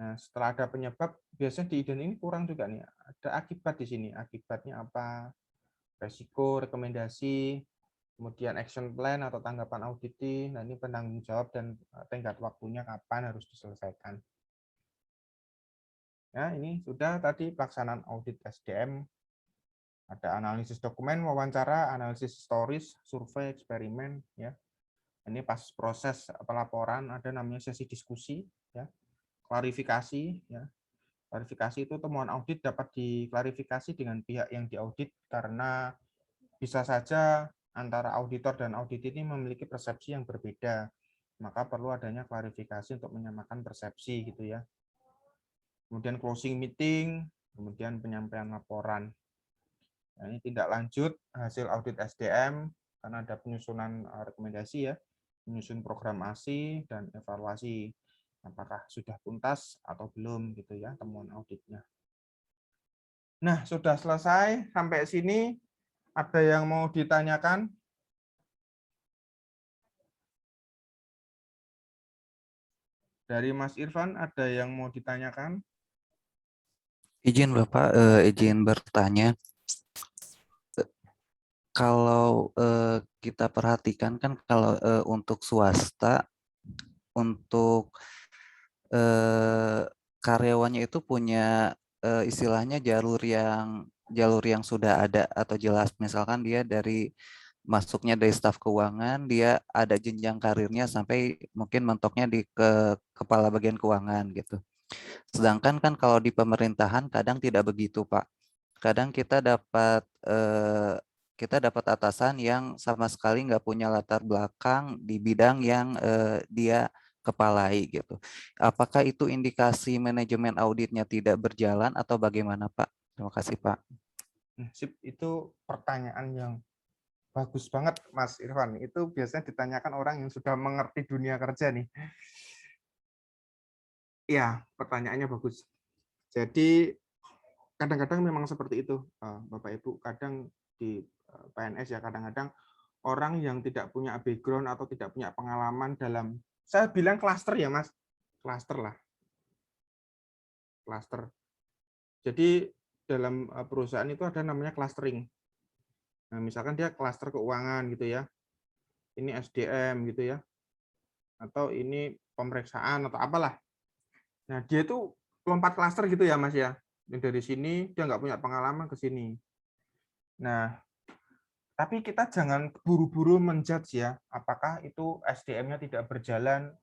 Nah, setelah ada penyebab, biasanya di iden ini kurang juga nih. Ada akibat di sini. Akibatnya apa? Resiko, rekomendasi, kemudian action plan atau tanggapan auditi. Nah, ini penanggung jawab dan tenggat waktunya kapan harus diselesaikan. Ya, ini sudah tadi pelaksanaan audit SDM. Ada analisis dokumen, wawancara, analisis stories, survei, eksperimen, ya. Ini pas proses pelaporan ada namanya sesi diskusi, ya. Klarifikasi, ya. Klarifikasi itu temuan audit dapat diklarifikasi dengan pihak yang diaudit karena bisa saja antara auditor dan audit ini memiliki persepsi yang berbeda. Maka perlu adanya klarifikasi untuk menyamakan persepsi gitu ya. Kemudian closing meeting, kemudian penyampaian laporan. Nah, ini tindak lanjut hasil audit SDM karena ada penyusunan rekomendasi ya, menyusun program ASI dan evaluasi apakah sudah tuntas atau belum gitu ya temuan auditnya. Nah, sudah selesai sampai sini. Ada yang mau ditanyakan? Dari Mas Irfan ada yang mau ditanyakan? Izin Bapak, izin bertanya. Kalau kita perhatikan kan kalau untuk swasta, untuk karyawannya itu punya istilahnya jalur yang sudah ada atau jelas. Misalkan dia masuknya dari staf keuangan, dia ada jenjang karirnya sampai mungkin mentoknya di kepala bagian keuangan gitu. Sedangkan kan kalau di pemerintahan kadang tidak begitu, Pak. Kadang kita dapat atasan yang sama sekali nggak punya latar belakang di bidang yang dia kepalai gitu. Apakah itu indikasi manajemen auditnya tidak berjalan atau bagaimana, Pak? Terima kasih, Pak. Sip, itu pertanyaan yang bagus banget, Mas Irfan. Itu biasanya ditanyakan orang yang sudah mengerti dunia kerja nih. Iya, pertanyaannya bagus. Jadi kadang-kadang memang seperti itu, Bapak Ibu. Kadang di PNS ya, kadang-kadang orang yang tidak punya background atau tidak punya pengalaman dalam, saya bilang klaster ya Mas, klaster lah. Klaster. Jadi dalam perusahaan itu ada namanya clustering. Nah, misalkan dia klaster keuangan gitu ya. Ini SDM gitu ya. Atau ini pemeriksaan atau apalah. Nah, dia itu lompat klaster gitu ya Mas ya. Dari sini dia nggak punya pengalaman ke sini. Nah, tapi kita jangan buru-buru menjudge ya, apakah itu SDM-nya tidak berjalan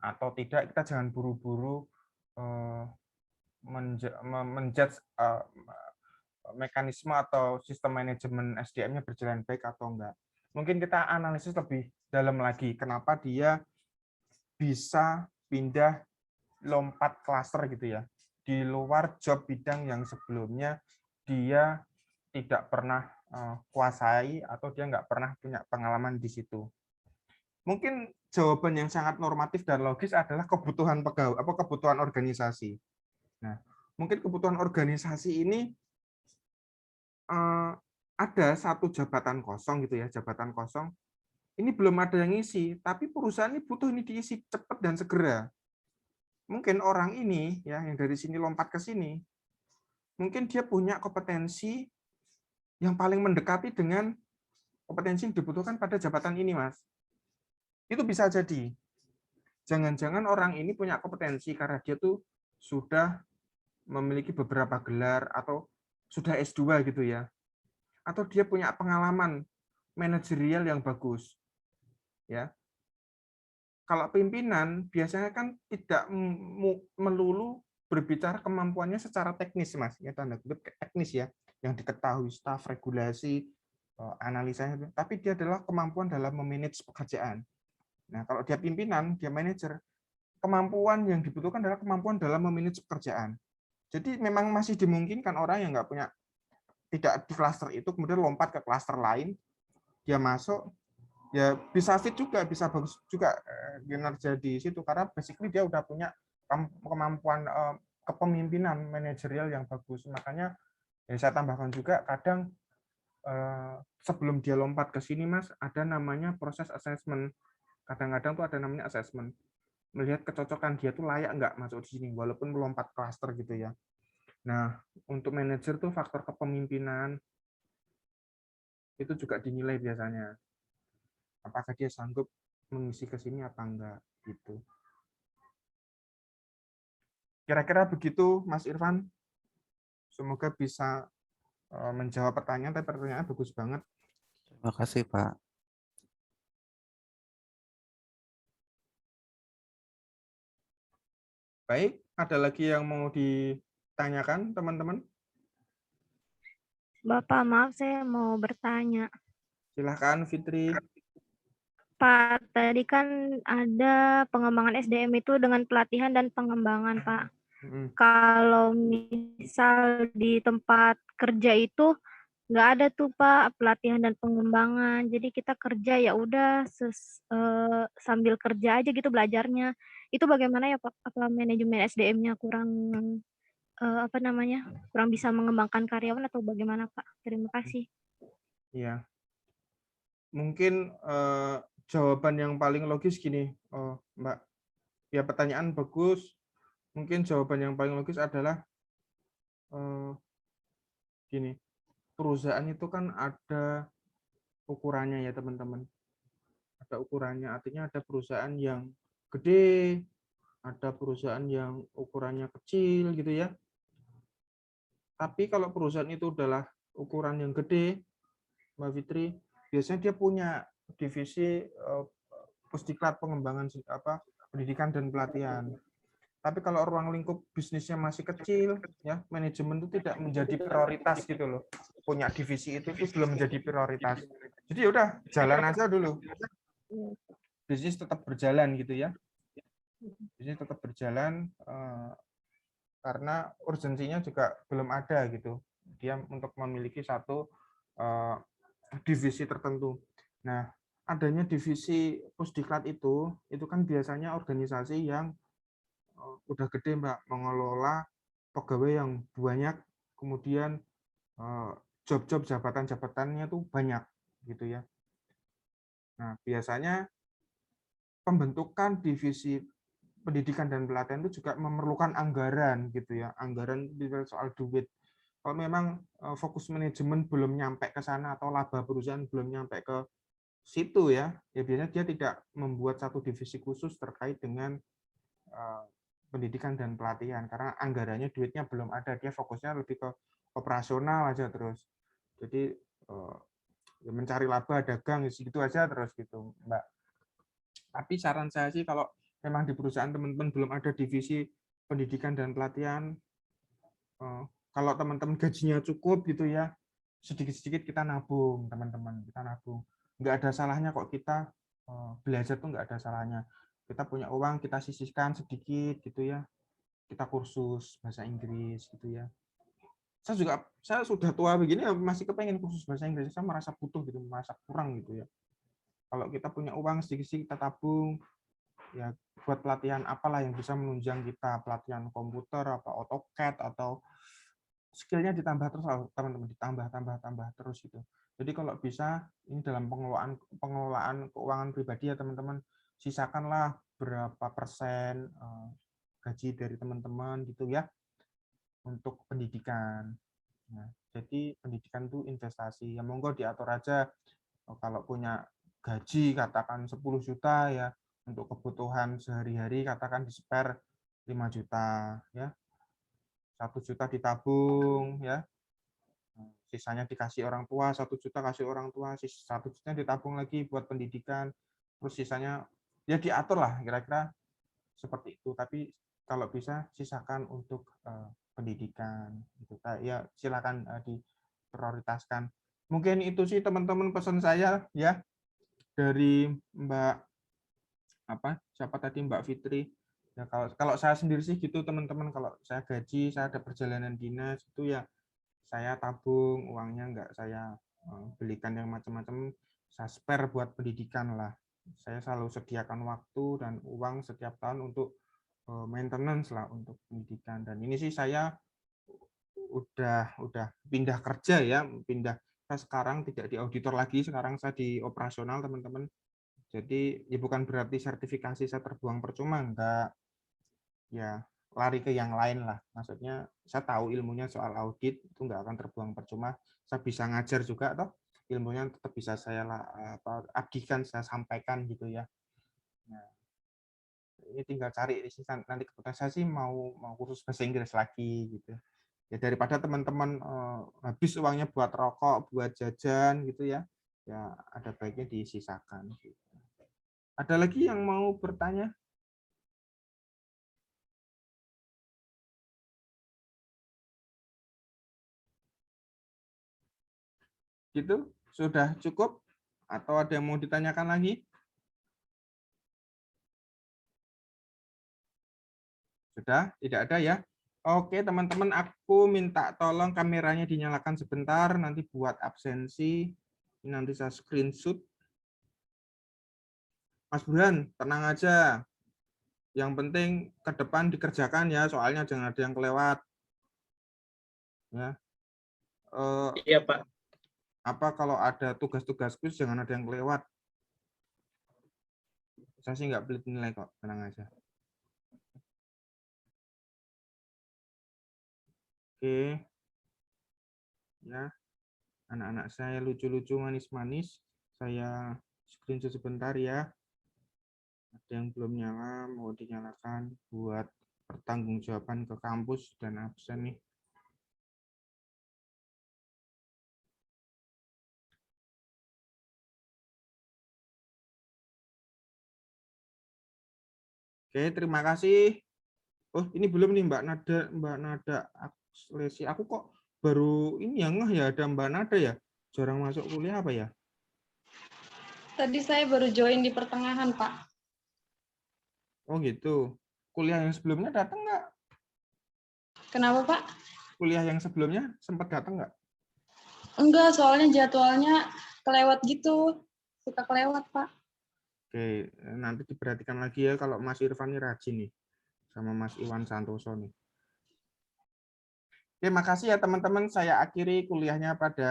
atau tidak. Kita jangan buru-buru menjudge mekanisme atau sistem manajemen SDM-nya berjalan baik atau enggak. Mungkin kita analisis lebih dalam lagi, kenapa dia bisa pindah lompat klaster gitu ya, di luar job bidang yang sebelumnya dia tidak pernah kuasai atau dia nggak pernah punya pengalaman di situ. Mungkin jawaban yang sangat normatif dan logis adalah kebutuhan pegawai, kebutuhan organisasi. Nah, mungkin kebutuhan organisasi ini ada satu jabatan kosong gitu ya, jabatan kosong. Ini belum ada yang ngisi, tapi perusahaan ini butuh ini diisi cepat dan segera. Mungkin orang ini ya yang dari sini lompat ke sini, mungkin dia punya kompetensi yang paling mendekati dengan kompetensi yang dibutuhkan pada jabatan ini, Mas. Itu bisa jadi. Jangan-jangan orang ini punya kompetensi karena dia tuh sudah memiliki beberapa gelar atau sudah S2 gitu ya. Atau dia punya pengalaman manajerial yang bagus. Ya. Kalau pimpinan biasanya kan tidak melulu berbicara kemampuannya secara teknis, Mas. Ya, tanda kutip teknis ya, yang diketahui staf, regulasi, analisanya, tapi dia adalah kemampuan dalam memanage pekerjaan. Nah, kalau dia pimpinan, dia manajer, kemampuan yang dibutuhkan adalah kemampuan dalam memanage pekerjaan. Jadi memang masih dimungkinkan orang yang nggak punya, tidak di klaster itu, kemudian lompat ke klaster lain, dia masuk, ya bisa fit juga, bisa bagus juga kinerja di situ, karena basically dia udah punya kemampuan kepemimpinan manajerial yang bagus. Makanya ya saya tambahkan juga, kadang sebelum dia lompat ke sini, Mas, ada namanya proses assessment. Kadang-kadang tuh ada namanya assessment. Melihat kecocokan dia tuh layak nggak masuk di sini, walaupun melompat klaster gitu ya. Nah, untuk manajer tuh faktor kepemimpinan itu juga dinilai biasanya. Apakah dia sanggup mengisi ke sini apa enggak gitu. Kira-kira begitu, Mas Irfan. Semoga bisa menjawab pertanyaan, tapi pertanyaannya bagus banget. Terima kasih, Pak. Baik, ada lagi yang mau ditanyakan, teman-teman? Bapak, maaf saya mau bertanya. Silahkan, Fitri. Pak, tadi kan ada pengembangan SDM itu dengan pelatihan dan pengembangan, Pak. Kalau misal di tempat kerja itu nggak ada tuh, Pak, pelatihan dan pengembangan. Jadi kita kerja ya udah sambil kerja aja gitu belajarnya. Itu bagaimana ya, Pak? Apa manajemen SDM-nya kurang kurang bisa mengembangkan karyawan atau bagaimana, Pak? Terima kasih. Iya. Mungkin jawaban yang paling logis gini, Mbak. Ya, pertanyaan bagus. Mungkin jawaban yang paling logis adalah gini. Perusahaan itu kan ada ukurannya ya, teman-teman. Ada ukurannya, artinya ada perusahaan yang gede, ada perusahaan yang ukurannya kecil gitu ya. Tapi kalau perusahaan itu adalah ukuran yang gede, Mbak Fitri, biasanya dia punya divisi pusdiklat pengembangan pendidikan dan pelatihan. Tapi kalau ruang lingkup bisnisnya masih kecil, ya manajemen itu tidak menjadi prioritas gitu loh. Punya divisi itu belum menjadi prioritas. Jadi udah jalan aja dulu. Bisnis tetap berjalan gitu ya. Bisnis tetap berjalan karena urgensinya juga belum ada gitu. Dia untuk memiliki satu divisi tertentu. Nah, adanya divisi pusdiklat itu kan biasanya organisasi yang udah gede, Mbak, mengelola pegawai yang banyak, kemudian job-job jabatan-jabatannya tuh banyak gitu ya. Nah, biasanya pembentukan divisi pendidikan dan pelatihan itu juga memerlukan anggaran gitu ya, anggaran soal duit. Kalau memang fokus manajemen belum nyampe ke sana atau laba perusahaan belum nyampe ke situ ya biasanya dia tidak membuat satu divisi khusus terkait dengan pendidikan dan pelatihan karena anggarannya duitnya belum ada, dia fokusnya lebih ke operasional aja terus. Jadi mencari laba dagang gitu aja terus gitu, Mbak. Tapi saran saya sih kalau memang di perusahaan teman-teman belum ada divisi pendidikan dan pelatihan, kalau teman-teman gajinya cukup gitu ya, sedikit-sedikit kita nabung, teman-teman, kita nabung. Nggak ada salahnya kok kita belajar tuh, nggak ada salahnya. Kita punya uang, kita sisihkan sedikit gitu ya. Kita kursus bahasa Inggris gitu ya. Saya sudah tua begini masih kepengen kursus bahasa Inggris. Saya merasa butuh gitu, merasa kurang gitu ya. Kalau kita punya uang sedikit-sedikit kita tabung, ya buat pelatihan apalah yang bisa menunjang kita, pelatihan komputer, apa AutoCAD atau skillnya ditambah terus teman-teman, ditambah terus gitu. Jadi kalau bisa ini dalam pengelolaan keuangan pribadi ya teman-teman, sisakanlah berapa persen gaji dari teman-teman gitu ya untuk pendidikan. Nah, jadi pendidikan itu investasi. Ya monggo diatur aja, kalau punya gaji katakan 10 juta ya, untuk kebutuhan sehari-hari katakan di-spare 5 juta ya. 1 juta ditabung ya. Sisanya dikasih orang tua, 1 juta kasih orang tua, 1 juta ditabung lagi buat pendidikan. Terus sisanya ya diatur lah kira-kira seperti itu. Tapi kalau bisa sisakan untuk pendidikan gitu. Ya silakan diprioritaskan. Mungkin itu sih teman-teman pesan saya ya dari Mbak siapa tadi, Mbak Fitri. Ya kalau saya sendiri sih gitu teman-teman, kalau saya gaji, saya ada perjalanan dinas itu ya saya tabung uangnya, nggak saya belikan yang macam-macam, saya spare buat pendidikan lah. Saya selalu sediakan waktu dan uang setiap tahun untuk maintenance lah untuk pendidikan. Dan ini sih saya udah pindah kerja ya, saya sekarang tidak di auditor lagi, sekarang saya di operasional teman-teman. Jadi ya bukan berarti sertifikasi saya terbuang percuma, enggak. Ya lari ke yang lain lah. Maksudnya saya tahu ilmunya soal audit itu nggak akan terbuang percuma. Saya bisa ngajar juga toh, ilmunya tetap bisa saya abdikan, saya sampaikan gitu ya. Nah, ini tinggal cari nanti keputusan saya sih mau kursus bahasa Inggris lagi gitu. Ya daripada teman-teman habis uangnya buat rokok, buat jajan gitu ya. Ya ada baiknya disisakan gitu. Ada lagi yang mau bertanya? Gitu? Sudah cukup? Atau ada yang mau ditanyakan lagi? Sudah? Tidak ada ya? Oke, teman-teman, aku minta tolong kameranya dinyalakan sebentar, nanti buat absensi. Ini nanti saya screenshot. Mas Burhan, tenang aja. Yang penting ke depan dikerjakan ya, soalnya jangan ada yang kelewat. Ya. Iya, Pak. Apa kalau ada tugas-tugas khusus jangan ada yang kelewat. Saya sih nggak pelit nilai kok, tenang aja. Oke. Ya. Anak-anak saya lucu-lucu, manis-manis. Saya screenshot sebentar ya. Ada yang belum nyala, mau dinyalakan buat pertanggungjawaban ke kampus dan absen nih. Oke, terima kasih. Oh, ini belum nih Mbak Nada Lesi. Aku kok baru ini yang ya ada Mbak Nada ya. Jarang masuk kuliah apa ya? Tadi saya baru join di pertengahan, Pak. Oh gitu. Kuliah yang sebelumnya datang nggak? Kenapa, Pak? Kuliah yang sebelumnya sempat datang nggak? Enggak, soalnya jadwalnya kelewat gitu. Suka kelewat, Pak. Oke, nanti diperhatikan lagi ya kalau Mas Irfan ini rajin nih. Sama Mas Iwan Santoso nih. Oke, makasih ya teman-teman. Saya akhiri kuliahnya pada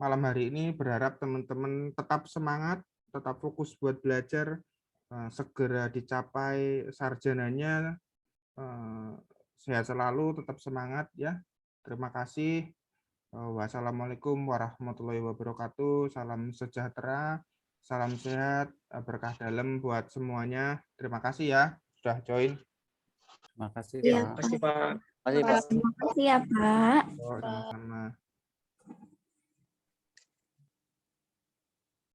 malam hari ini. Berharap teman-teman tetap semangat, tetap fokus buat belajar, segera dicapai sarjananya. Sehat selalu, tetap semangat ya. Terima kasih. Wassalamualaikum warahmatullahi wabarakatuh. Salam sejahtera, salam sehat, berkah dalam buat semuanya. Terima kasih ya sudah join. Terima kasih, Iya, Pak. Terima kasih, Pak. Terima kasih, Pak. Terima kasih ya, Pak. Sama-sama.